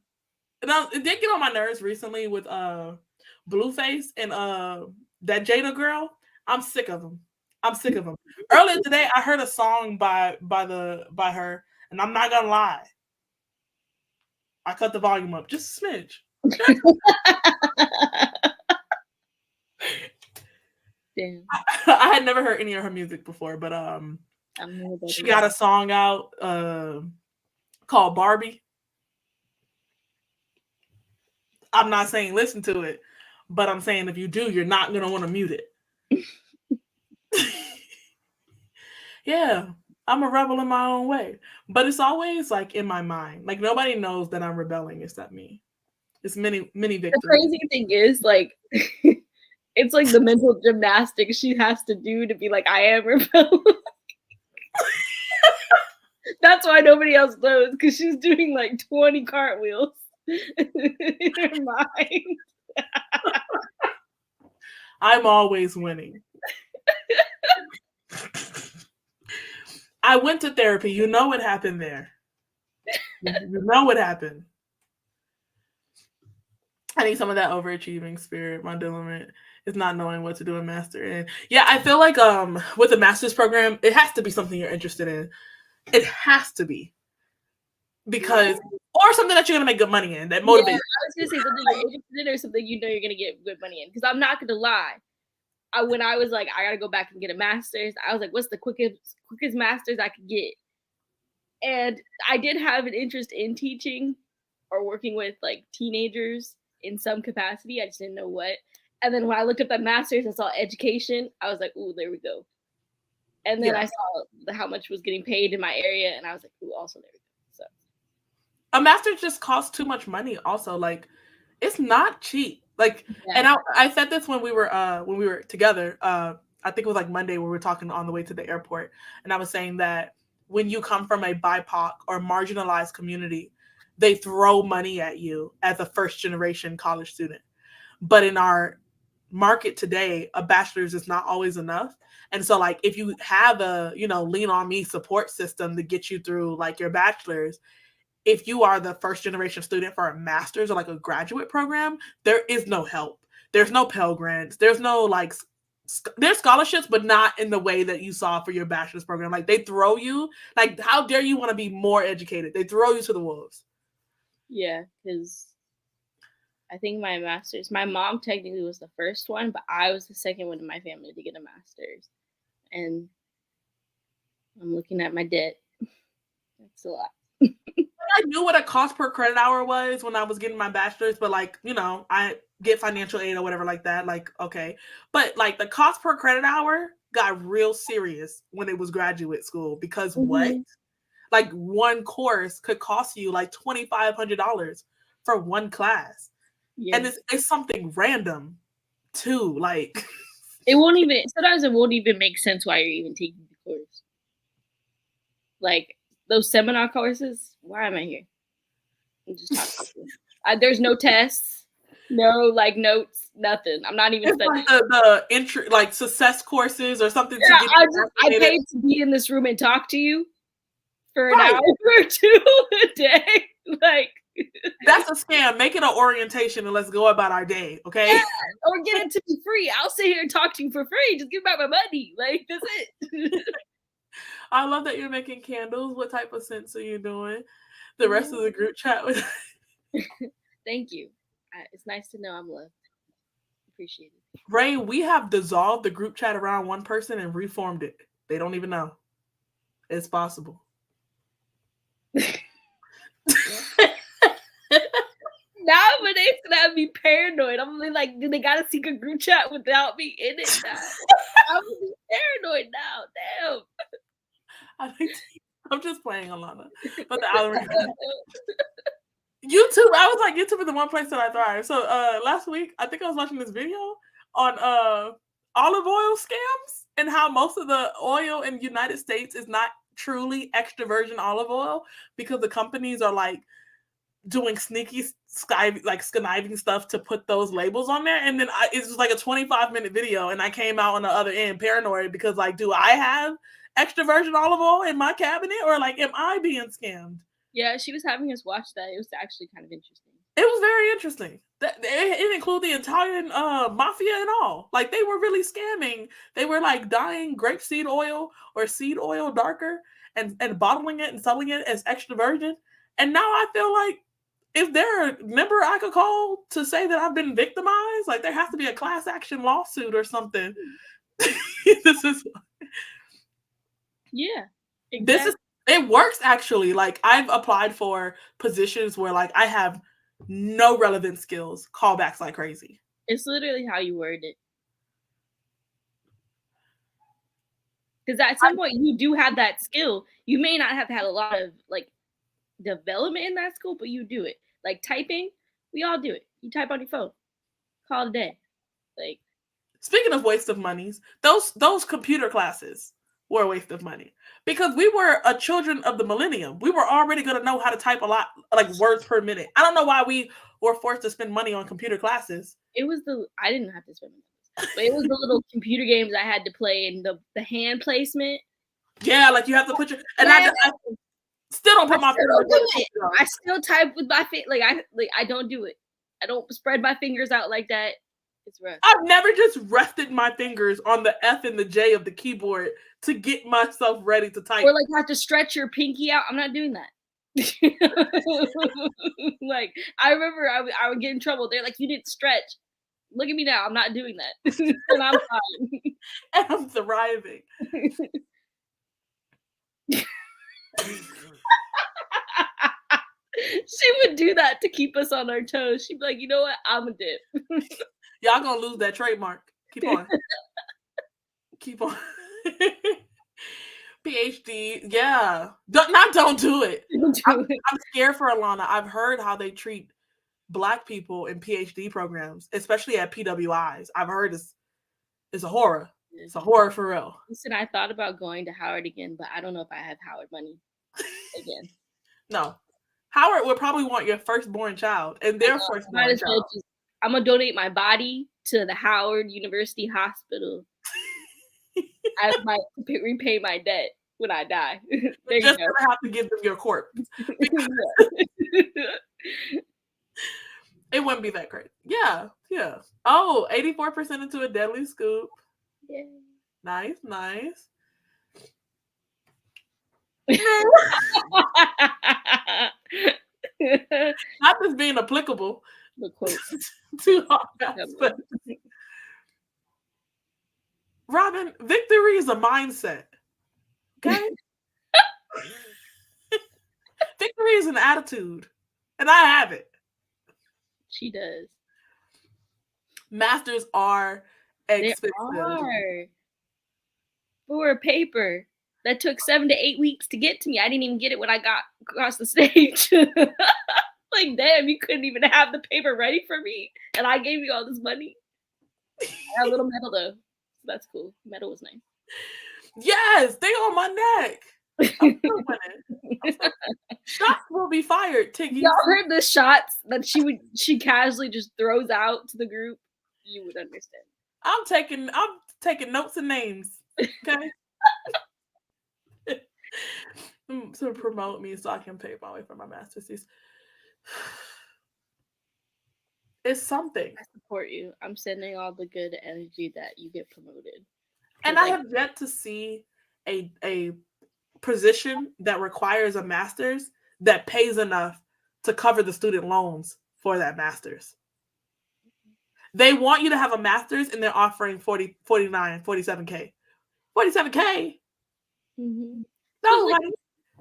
And it did get on my nerves recently with Blueface and that Jada girl. I'm sick of them. I'm sick of them. Earlier today, I heard a song by her, and I'm not gonna lie. I cut the volume up just a smidge. Damn. I had never heard any of her music before, but she got a song out called Barbie. I'm not saying listen to it, but I'm saying if you do, you're not gonna want to mute it. Yeah, I'm a rebel in my own way, but it's always like in my mind. Like nobody knows that I'm rebelling except me. It's many The victories. crazy thing is, like, it's like the mental gymnastics she has to do to be like, I am rebellious. That's why nobody else knows because she's doing like 20 cartwheels in her mind. I'm always winning. I went to therapy. You know what happened there. You know what happened. I need some of that overachieving spirit. My dilemma is not knowing what to do in master. And yeah, I feel like with the master's program, it has to be something you're interested in. It has to be because or something that you're gonna make good money in that motivates. Yeah, I was gonna say something you're interested in or something you know you're gonna get good money in. Because I'm not gonna lie, when I was like, I gotta go back and get a master's, I was like, what's the quickest master's I could get? And I did have an interest in teaching or working with like teenagers in some capacity. I just didn't know what. And then when I looked up that master's and saw education, I was like, ooh, there we go. And then I saw how much was getting paid in my area, and I was like, ooh, also there we go. So a master's just costs too much money. Also, like it's not cheap. Like, yeah. and I said this when we were together. I think it was like Monday when we were talking on the way to the airport, and I was saying that when you come from a BIPOC or marginalized community, they throw money at you as a first generation college student. But in our market today, a bachelor's is not always enough. And so like if you have a, lean on me support system to get you through like your bachelor's, if you are the first generation student for a master's or like a graduate program, there is no help. There's no Pell Grants. There's no like there's scholarships, but not in the way that you saw for your bachelor's program. Like they throw you, like how dare you want to be more educated? They throw you to the wolves. Yeah, because I think my mom technically was the first one, but I was the second one in my family to get a master's. And I'm looking at my debt. That's a lot. I knew what a cost per credit hour was when I was getting my bachelor's, but like, I get financial aid or whatever like that. Like, okay. But like the cost per credit hour got real serious when it was graduate school because what? Like one course could cost you like $2,500 for one class. Yeah. And it's something random too. Like sometimes it won't even make sense why you're even taking the course. Like those seminar courses, why am I here? I'm just talking. There's no tests, no like notes, Nothing. I'm not even It's studying. like the entry, like success courses or something Yeah, to get I paid to be in this room and talk to you for an Right. hour or two a day. Like, that's a scam. Make it an orientation and let's go about our day, okay? yeah, or get it to be free. I'll sit here and talk to you for free. Just give back my money. Like, that's it. I love that you're making candles. What type of scents are you doing? The rest of the group chat with. Thank you. It's nice to know I'm loved. Appreciate it. Ray, we have dissolved the group chat around one person and reformed it. They don't even know. It's possible. Nowadays, gonna have me paranoid. I'm like, do they got a secret group chat without me in it now? I'm paranoid now. Damn. I'm just playing, Alana. But the algorithm. YouTube, I was like, YouTube is the one place that I thrive. So last week, I think I was watching this video on olive oil scams and how most of the oil in the United States is not truly extra virgin olive oil because the companies are like doing sneaky conniving stuff to put those labels on there. And then it's just like a 25-minute video and I came out on the other end paranoid because like, do I have extra virgin olive oil in my cabinet or like, am I being scammed? Yeah, she was having us watch that. It was actually kind of interesting. It was very interesting. It included the Italian mafia and all. Like they were really scamming. They were like dyeing grapeseed oil or seed oil darker and bottling it and selling it as extra virgin. And now I feel like if there a number I could call to say that I've been victimized, like there has to be a class action lawsuit or something. This is yeah, exactly. It works actually. Like I've applied for positions where like I have no relevant skills, callbacks like crazy. It's literally how you word it. Because at some point you do have that skill. You may not have had a lot of like development in that skill, but you do it. Like typing, we all do it. You type on your phone, call it a day. Like speaking of waste of monies, those computer classes were a waste of money because we were a children of the millennium. We were already going to know how to type a lot, like words per minute. I don't know why we were forced to spend money on computer classes. It was I didn't have to spend money, but it was the little computer games I had to play and the hand placement. Yeah, like you have to put your and I still don't put my finger. I still type with my feet. Like I don't do it. I don't spread my fingers out like that. It's rough. I've never just rested my fingers on the F and the J of the keyboard to get myself ready to type. Or like have to stretch your pinky out. I'm not doing that. Like I remember I would get in trouble. They're like, you didn't stretch. Look at me now. I'm not doing that. And I'm fine. And I'm thriving. She would do that to keep us on our toes. She'd be like, you know what? I'm a dip. Y'all gonna lose that trademark. Keep on. Keep on. PhD, yeah. Don't do it. I'm scared for Alana. I've heard how they treat Black people in PhD programs, especially at PWIs. I've heard it's a horror. It's a horror for real. Listen, I thought about going to Howard again, but I don't know if I have Howard money again. No. Howard would probably want your firstborn child and their firstborn child. I'm going to donate my body to the Howard University Hospital. I might repay my debt when I die. You're just going to have to give them your corpse. It wouldn't be that great. Yeah. Oh, 84% into a deadly scoop. Yeah. Nice. Not just being applicable to all aspects. Robin, victory is a mindset. Okay? Victory is an attitude. And I have it. She does. Masters are expensive. They are. For a paper that took 7 to 8 weeks to get to me. I didn't even get it when I got across the stage. Like, damn, you couldn't even have the paper ready for me. And I gave you all this money. I got a little medal, though. So that's cool. Medal was nice. Yes, they on my neck. I'm still winning. Shots will be fired, Tiggy. Y'all heard the shots that she casually just throws out to the group? you would understand. I'm taking notes and names. Okay. To promote me so I can pay my way for my master's. It's something. I support you. I'm sending all the good energy that you get promoted. And Because, I like, have yet to see a position that requires a master's that pays enough to cover the student loans for that master's. They want you to have a master's and they're offering 40, 49, 47K. 47K? mm-hmm. No, honey.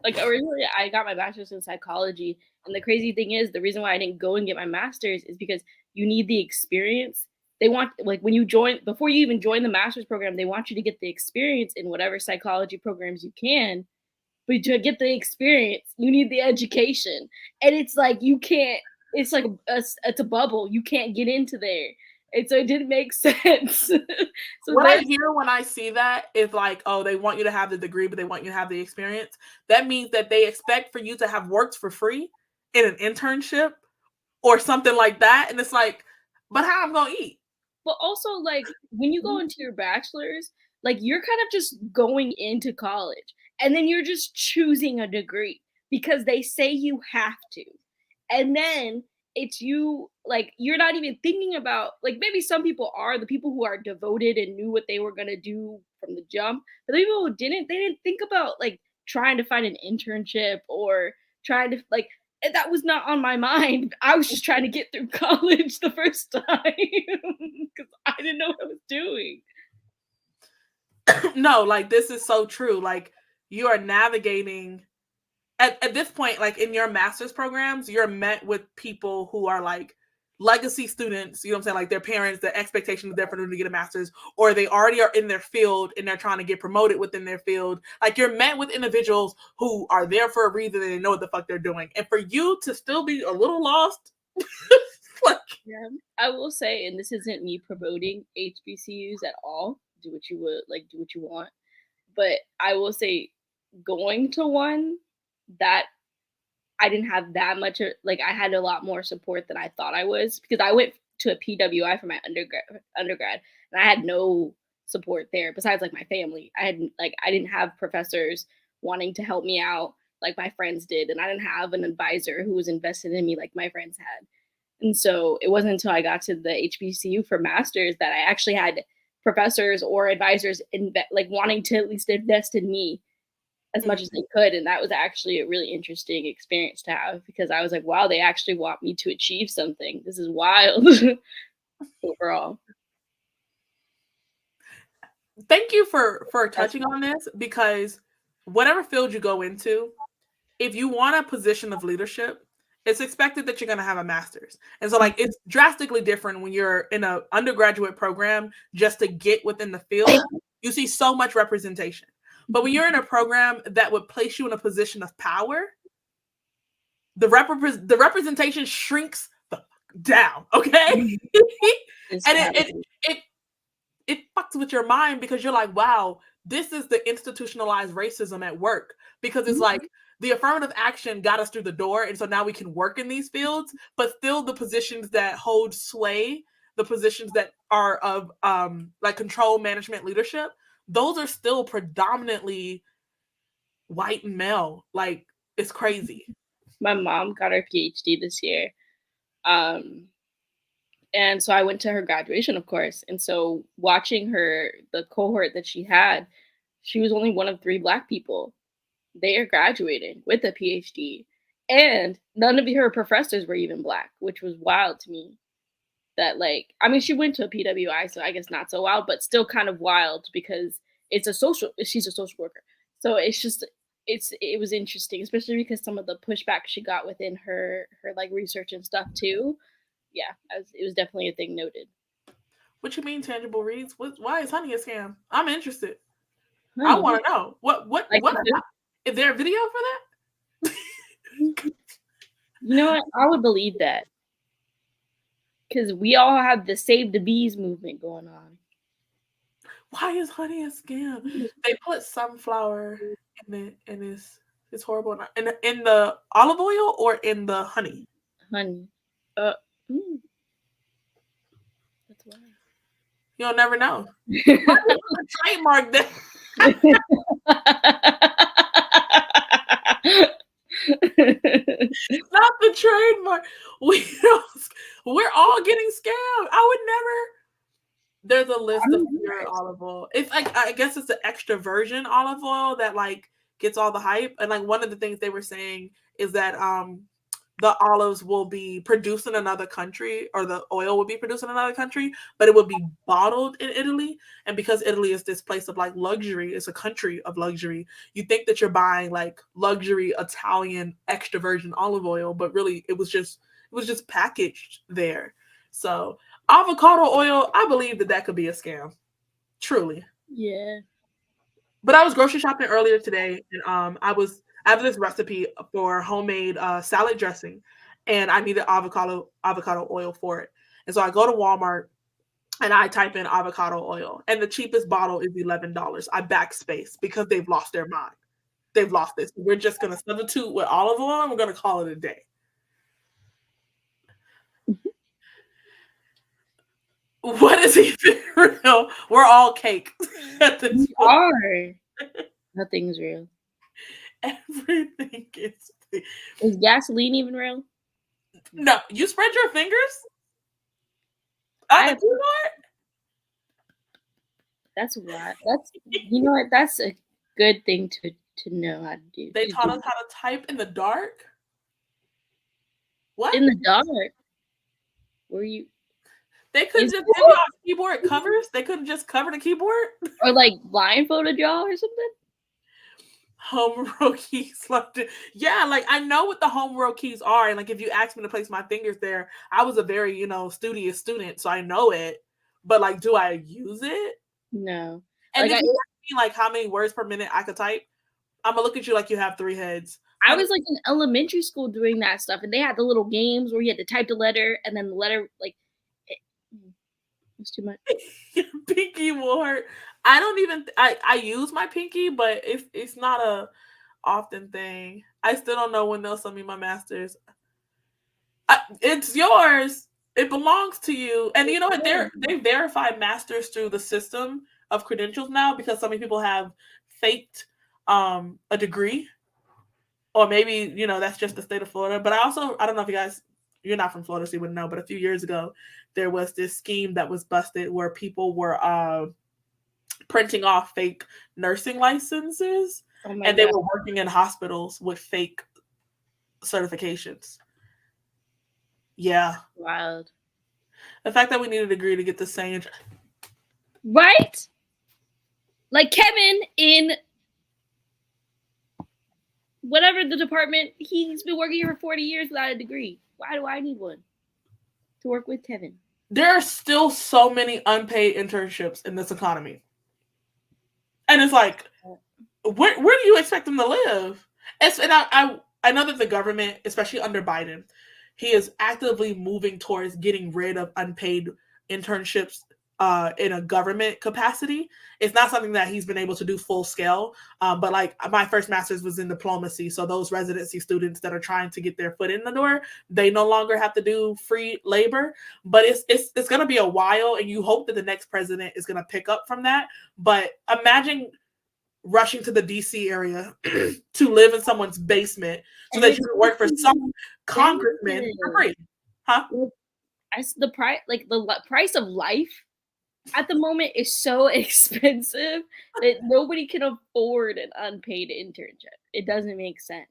Like originally I got my bachelor's in psychology, and the crazy thing is the reason why I didn't go and get my master's is because you need the experience. They want, like, when you join, before you even join the master's program, they want you to get the experience in whatever psychology programs you can. But to get the experience, you need the education, and it's like you can't. It's like it's a bubble. You can't get into there, and so it didn't make sense. So What I there's hear when I see that is like, oh, they want you to have the degree, but they want you to have the experience. That means that they expect for you to have worked for free in an internship or something like that. And it's like, but how am I going to eat? But also, like, when you go into your bachelor's, like, you're kind of just going into college, and then you're just choosing a degree because they say you have to. And then it's you, like, you're not even thinking about, like, maybe some people are, the people who are devoted and knew what they were gonna do from the jump, but the people who didn't, they didn't think about, like, trying to find an internship or trying to, like, and that was not on my mind. I was just trying to get through college the first time because I didn't know what I was doing. No, like this is so true. Like you are navigating at this point, like in your master's programs, you're met with people who are like legacy students, you know what I'm saying? Like their parents, the expectation is there for them to get a master's, or they already are in their field and they're trying to get promoted within their field. Like you're met with individuals who are there for a reason and they know what the fuck they're doing. And for you to still be a little lost, like Yeah, I will say, and this isn't me promoting HBCUs at all. Do what you would, like, do what you want. But I will say, going to one that I didn't have that much, like, I had a lot more support than I thought I was because I went to a PWI for my undergrad, and I had no support there besides, like, my family. I didn't have professors wanting to help me out like my friends did, and I didn't have an advisor who was invested in me like my friends had. And so it wasn't until I got to the HBCU for masters that I actually had professors or advisors like wanting to at least invest in me as much as they could. And that was actually a really interesting experience to have because I was like, wow, they actually want me to achieve something. This is wild. Overall. thank you for touching on this because whatever field you go into, if you want a position of leadership, it's expected that you're going to have a master's. And so like it's drastically different when you're in an undergraduate program just to get within the field. You see so much representation. But when you're in a program that would place you in a position of power, the representation shrinks the fuck down, okay? And it fucks with your mind because you're like, wow, this is the institutionalized racism at work. Because it's like the affirmative action got us through the door. And so now we can work in these fields, but still the positions that hold sway, the positions that are of like control management leadership, those are still predominantly white and male. Like it's crazy. My mom got her PhD this year. Um, and so I went to her graduation, of course. And so watching her, the cohort that she was only one of 3 Black people. They are graduating with a PhD. And none of her professors were even Black, which was wild to me. That, like, I mean, she went to a PWI, so I guess not so wild, but still kind of wild because she's a social worker. So it's just, it was interesting, especially because some of the pushback she got within her like research and stuff too. Yeah, it was definitely a thing noted. What you mean tangible reads? Why is honey a scam? I'm interested. I Honey, want to know what like, is there a video for that? you know what? I would believe that because we all have the Save the Bees movement going on. Why is honey a scam? They put sunflower in this. It's horrible. In the olive oil or in the honey? Honey. Uh, mm, that's why. You'll never know. Trademark that. Not the trademark. We're all getting scammed. I would never. There's a list of pure olive oil. It's like, I guess it's the extra virgin olive oil that like gets all the hype. And like one of the things they were saying is that the olives will be produced in another country, or the oil will be produced in another country, but it will be bottled in Italy. And because Italy is this place of like luxury, it's a country of luxury, you think that you're buying like luxury Italian extra virgin olive oil, but really it was just packaged there. So avocado oil, I believe that could be a scam. Truly. Yeah. But I was grocery shopping earlier today, and I have this recipe for homemade salad dressing, and I needed avocado oil for it. And so I go to Walmart and I type in avocado oil, and the cheapest bottle is $11. I backspace because they've lost their mind. They've lost this. We're just gonna substitute with olive oil, and we're gonna call it a day. What is even real? We're all cake at this We point. are. Nothing's real. Everything is. Is gasoline even real? No, you spread your fingers I on the have- keyboard. That's what. That's you know what? That's a good thing to know how to do. They to taught do. us how to type in the dark. What? In the dark. Were you They couldn't in just school? give y'all keyboard covers. They couldn't just cover the keyboard. Or like blindfolded y'all or something? Home row keys left it. Yeah, like I know what the home row keys are, and like if you ask me to place my fingers there, I was a very studious student, so I know it. But like, do I use it? No. And Like if you ask me like how many words per minute I could type, I'm gonna look at you like you have 3 heads. I was like in elementary school doing that stuff, and they had the little games where you had to type the letter, and then the letter it was too much. Your pinky will hurt. I don't even. I use my pinky, but it's not a often thing. I still don't know when they'll send me my master's. It's yours. It belongs to you. And you know what? They verify masters through the system of credentials now, because so many people have faked a degree, or maybe that's just the state of Florida. But I don't know if you're not from Florida, so you wouldn't know. But a few years ago, there was this scheme that was busted where people were printing off fake nursing licenses, and they were working in hospitals with fake certifications. Yeah. Wild. The fact that we need a degree to get the same. Right? Like Kevin in whatever the department, he's been working here for 40 years without a degree. Why do I need one to work with Kevin? There are still so many unpaid internships in this economy. And it's like, where do you expect them to live? And I know that the government, especially under Biden, he is actively moving towards getting rid of unpaid internships in a government capacity. It's not something that he's been able to do full scale. But like my first master's was in diplomacy. So those residency students that are trying to get their foot in the door, they no longer have to do free labor. But it's going to be a while, and you hope that the next president is going to pick up from that. But imagine rushing to the DC area to live in someone's basement so that you can work for some congressman for free. Huh? The price of life at the moment is so expensive that nobody can afford an unpaid internship. It doesn't make sense.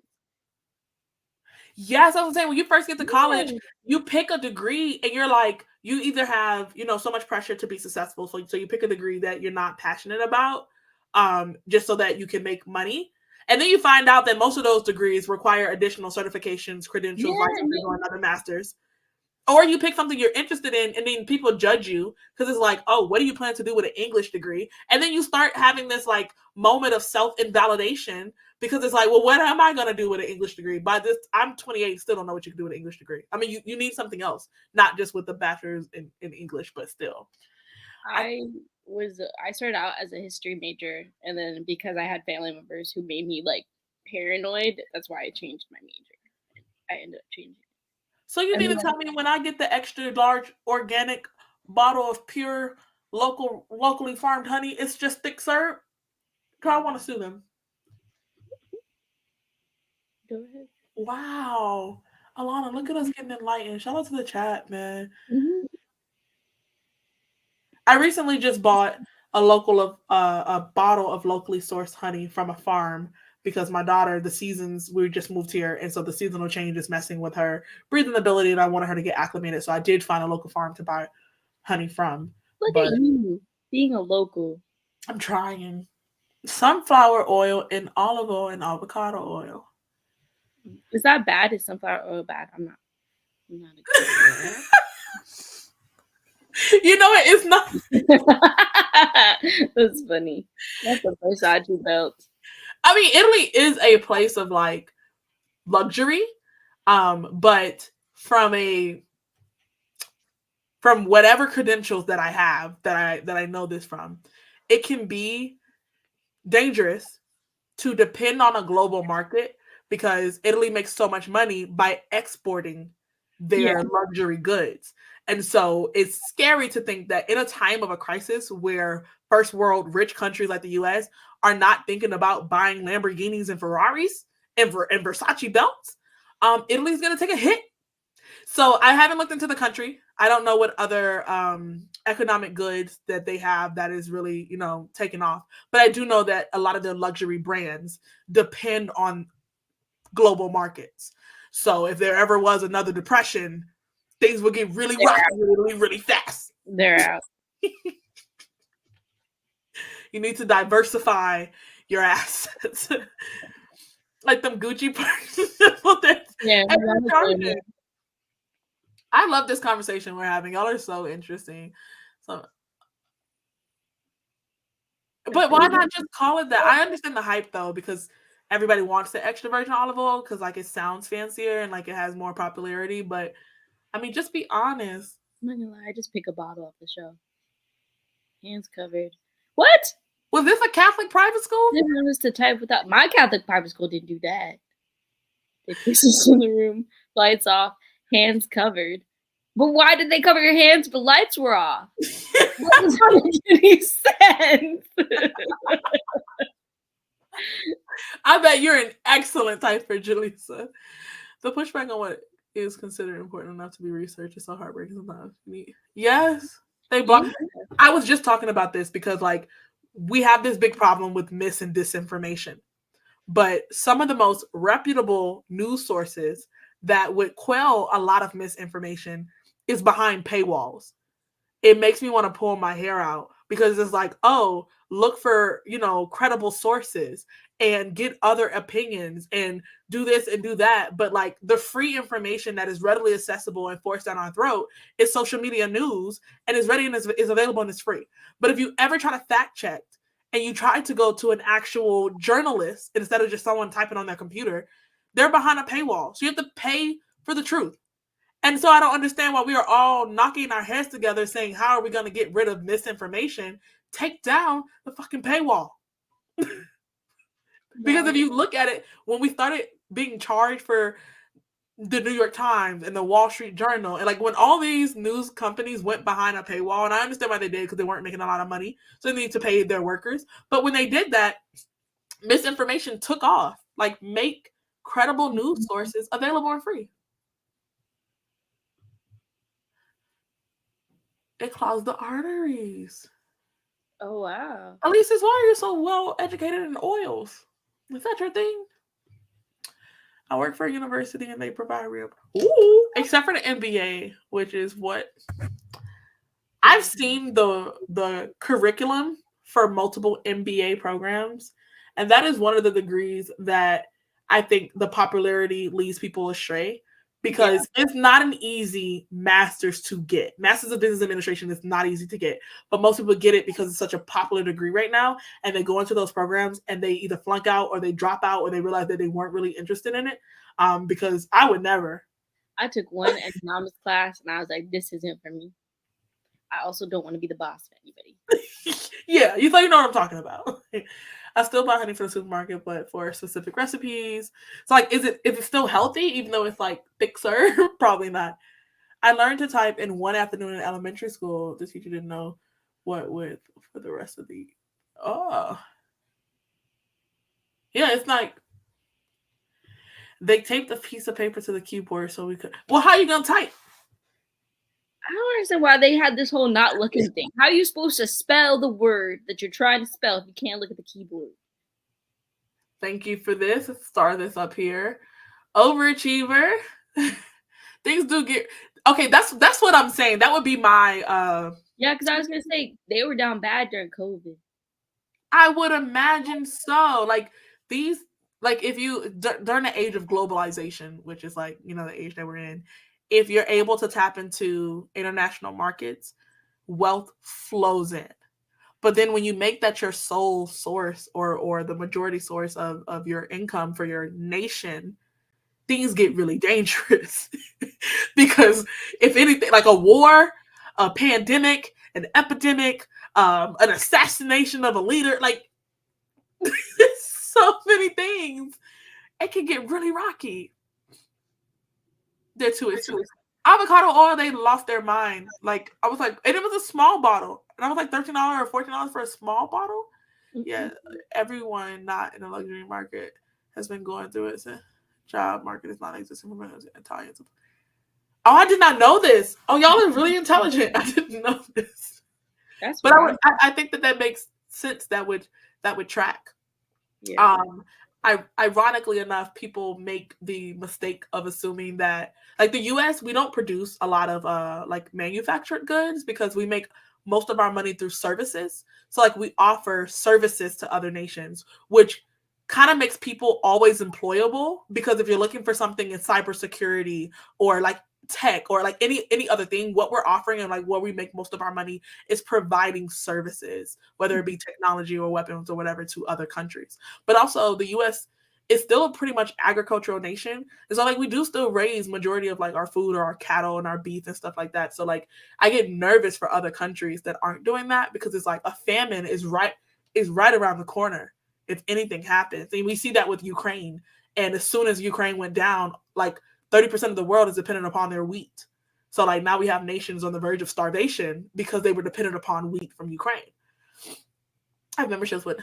Yes, I was saying, when you first get to college, you pick a degree and you're like, you either have, so much pressure to be successful. So you pick a degree that you're not passionate about, just so that you can make money. And then you find out that most of those degrees require additional certifications, credentials, licenses, or another master's. Or you pick something you're interested in, and then people judge you because it's like, oh, what do you plan to do with an English degree? And then you start having this like moment of self-invalidation, because it's like, well, what am I going to do with an English degree? By this, I'm 28, still don't know what you can do with an English degree. I mean, you need something else, not just with the bachelor's in English, but still. I started out as a history major, and then because I had family members who made me like paranoid, that's why I changed my major. I ended up changing. So you need to tell me, when I get the extra large organic bottle of pure locally farmed honey, it's just thick syrup. I want to sue them. Go ahead. Wow. Alana, look at us getting enlightened. Shout out to the chat, man. Mm-hmm. I recently just bought a bottle of locally sourced honey from a farm because my daughter, the seasons, we just moved here, and so the seasonal change is messing with her breathing ability, and I wanted her to get acclimated. So I did find a local farm to buy honey from. Look But at you being a local. I'm trying sunflower oil and olive oil and avocado oil. Is that bad? Is sunflower oil bad? I'm not. I'm not. You know it is not. That's funny. That's the first Versace belt. I mean, Italy is a place of like luxury, but from whatever credentials that I have that I know this from, it can be dangerous to depend on a global market because Italy makes so much money by exporting their luxury goods. And so it's scary to think that in a time of a crisis where first world rich countries like the US are not thinking about buying Lamborghinis and Ferraris and Versace belts, Italy's going to take a hit. So I haven't looked into the country. I don't know what other economic goods that they have that is really, taking off. But I do know that a lot of their luxury brands depend on global markets. So if there ever was another depression, things would get really rough really, really fast. They're out. You need to diversify your assets. Like them Gucci purses. Yeah. I love this conversation we're having. Y'all are so interesting. So, but why not just call it that? I understand the hype though, because everybody wants the extra virgin olive oil because like it sounds fancier and like it has more popularity. But I mean, just be honest. I'm not gonna lie, I just pick a bottle off the shelf. Hands covered. What? Was this a Catholic private school? Didn't notice to type without my Catholic private school didn't do that. They put us in the room, lights off, hands covered. But why did they cover your hands if the lights were off? What does that make any sense? I bet you're an excellent typer, Jaleesa. The pushback on what is considered important enough to be researched is so heartbreaking sometimes. Yes, they block. Yeah. I was just talking about this because, like, we have this big problem with mis and disinformation. But some of the most reputable news sources that would quell a lot of misinformation is behind paywalls. It makes me want to pull my hair out because it's like, oh, look for, credible sources and get other opinions and do this and do that. But like the free information that is readily accessible and forced down our throat is social media news and is ready and is available and is free. But if you ever try to fact check and you try to go to an actual journalist instead of just someone typing on their computer, they're behind a paywall. So you have to pay for the truth. And so I don't understand why we are all knocking our heads together saying, how are we going to get rid of misinformation? Take down the fucking paywall. Because if you look at it, when we started being charged for the New York Times and the Wall Street Journal, and like when all these news companies went behind a paywall, and I understand why they did because they weren't making a lot of money, so they need to pay their workers. But when they did that, misinformation took off. Like, make credible news sources available and free. It clogs the arteries. Oh, wow. Alexis, why are you so well educated in oils? Is that your thing? I work for a university and they provide real. Ooh, except for the MBA, which is what I've seen the curriculum for multiple MBA programs, and that is one of the degrees that I think the popularity leads people astray because it's not an easy master's to get. Master's of Business Administration is not easy to get, but most people get it because it's such a popular degree right now, and they go into those programs and they either flunk out or they drop out or they realize that they weren't really interested in it. Because I would never. I took one economics class and I was like, this isn't for me. I also don't want to be the boss of anybody. Yeah, you thought you know what I'm talking about. I still buy honey from the supermarket, but for specific recipes. So like, is it still healthy even though it's like thick syrup? Probably not. I learned to type in one afternoon in elementary school. The teacher didn't know what with for the rest of the. Oh, yeah, it's like they taped a piece of paper to the keyboard so we could. Well, how you gonna type? I don't understand why they had this whole not looking thing. How are you supposed to spell the word that you're trying to spell if you can't look at the keyboard? Thank you for this. Let's start this up here. Overachiever. Things do get okay. That's what I'm saying. That would be my. Yeah, because I was gonna say they were down bad during COVID. I would imagine so. Like these, like if you during the age of globalization, which is like the age that we're in, if you're able to tap into international markets, wealth flows in. But then when you make that your sole source or the majority source of your income for your nation, things get really dangerous. Because if anything, like a war, a pandemic, an epidemic, an assassination of a leader, like so many things, it can get really rocky. They're too expensive. Avocado oil, they lost their mind. Like I was like, and it was a small bottle, and I was like $13 or $14 for a small bottle. Yeah, everyone not in the luxury market has been going through it. So job market is not existing for Italians. Oh, I did not know this. Oh, y'all are really intelligent. I didn't know this. That's But right. I think that makes sense. That would track. Yeah. Ironically enough, people make the mistake of assuming that, like the U.S., we don't produce a lot of like manufactured goods because we make most of our money through services. So like we offer services to other nations, which kind of makes people always employable because if you're looking for something in cybersecurity or like tech or like any other thing, what we're offering and like where we make most of our money is providing services, whether it be technology or weapons or whatever, to other countries. But also the US is still a pretty much agricultural nation. And so like we do still raise majority of like our food or our cattle and our beef and stuff like that. So like I get nervous for other countries that aren't doing that because it's like a famine is right around the corner if anything happens. And we see that with Ukraine. And as soon as Ukraine went down, like 30% of the world is dependent upon their wheat. So like now we have nations on the verge of starvation because they were dependent upon wheat from Ukraine. I have memberships with.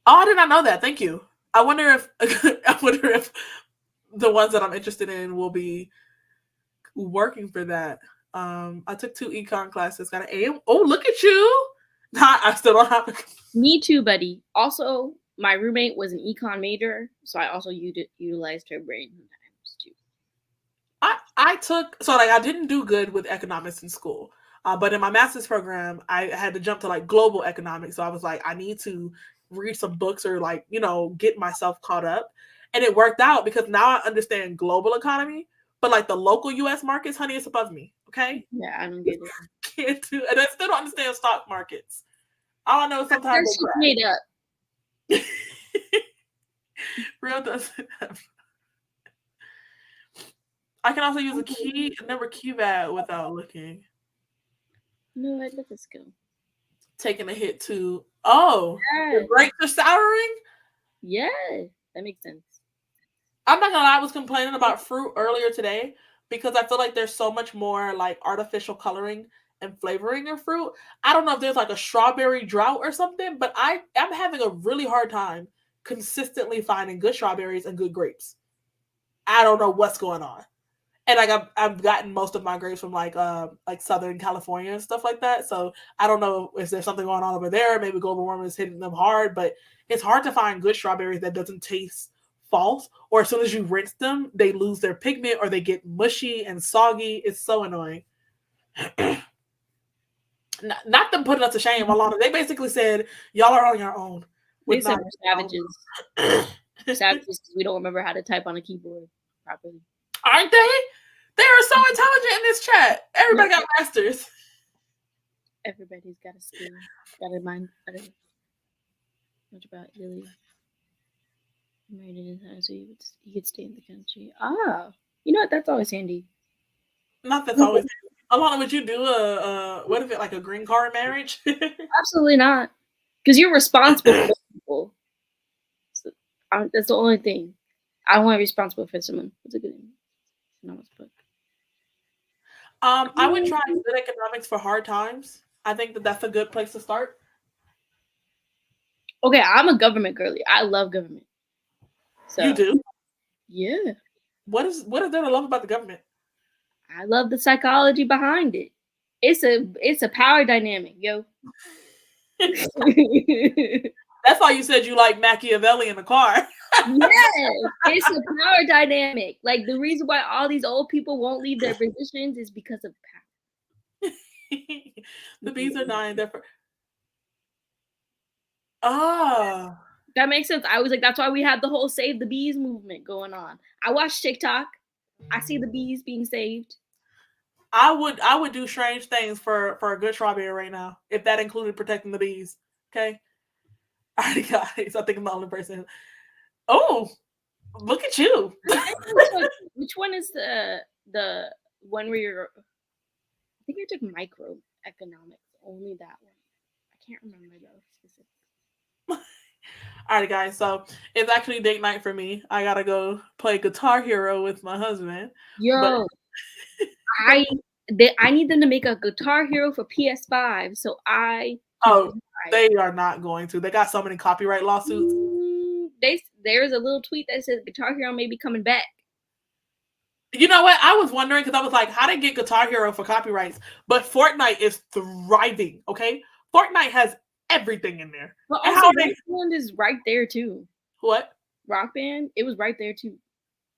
Oh, I did not know that. Thank you. I wonder if the ones that I'm interested in will be working for that. I took 2 econ classes, got an A. Oh, look at you! I still don't have. Me too, buddy. Also, my roommate was an econ major, so I also utilized her brain sometimes too. I took so like I didn't do good with economics in school, but in my master's program I had to jump to like global economics. So I was like, I need to read some books or like get myself caught up, and it worked out because now I understand global economy, but like the local U.S. markets, honey, it's above me. Okay, Yeah, I don't get it. can't do, and I still don't understand stock markets. All I know sometimes That shit's made up. they crash. Real doesn't have. I can also use a number keypad without looking. No, let us go. Taking a hit to the grapes are souring. Yeah, that makes sense. I'm not gonna lie, I was complaining about fruit earlier today because I feel like there's so much more like artificial coloring and flavoring in fruit. I don't know if there's like a strawberry drought or something, but I'm having a really hard time consistently finding good strawberries and good grapes. I don't know what's going on. And like I've gotten most of my grapes from like Southern California and stuff like that. So I don't know if there's something going on over there. Maybe global warming is hitting them hard, but it's hard to find good strawberries that doesn't taste false. Or as soon as you rinse them, they lose their pigment or they get mushy and soggy. It's so annoying. Not them putting us to shame, Alana. They basically said y'all are on your own. They said we're savages. Savages because we don't remember how to type on a keyboard properly. Aren't they? They are so intelligent in this chat. Everybody got masters. Everybody's got a skill. Got a mind. Much about Lily. Married in his house, so he could stay in the country. You know what? That's always handy. Not that's always. Alana, would you do what if it like a green card marriage? Absolutely not, because you're responsible for people. So, that's the only thing. I don't want to be responsible for someone. What's a good name? I would try good economics for hard times. I think that that's a good place to start. Okay, I'm a government girly. I love government. So You do? yeah, What is there to love about the government? I love the psychology behind it. It's a power dynamic, yo. That's why you said you like Machiavelli in the car. Yes, it's a power dynamic. Like the reason why all these old people won't leave their positions is because of power. The bees are dying. Ah. That makes sense. I was like, that's why we have the whole Save the Bees movement going on. I watch TikTok. I see the bees being saved. I would do strange things for a good strawberry right now if that included protecting the bees. Okay. All right, guys. I think I'm the only person. Oh, look at you. Which one is the one where you're? I think I took microeconomics. Only that one. I can't remember though specific. All right, guys. So it's actually date night for me. I gotta go play Guitar Hero with my husband. But Yo, I need them to make a Guitar Hero for PS5, so I. They are not going to. They got so many copyright lawsuits. There's a little tweet that says Guitar Hero may be coming back. You know what? I was wondering because I was like, how they get Guitar Hero for copyrights? But Fortnite is thriving. Okay, Fortnite has everything in there. But also, Rock Band is right there too. What? Rock Band? It was right there too.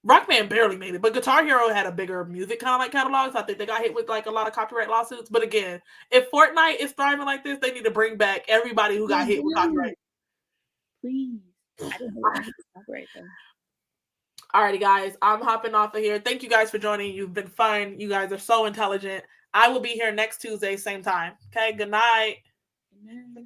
Rock Band barely made it, but Guitar Hero had a bigger music kind of like catalog. So I think they got hit with like a lot of copyright lawsuits. But again, if Fortnite is thriving like this, they need to bring back everybody who got hit with copyright. Please. I don't know copyright though. Alrighty, guys, I'm hopping off of here. Thank you guys for joining. You've been fun. You guys are so intelligent. I will be here next Tuesday, same time. Okay, good night. Good night.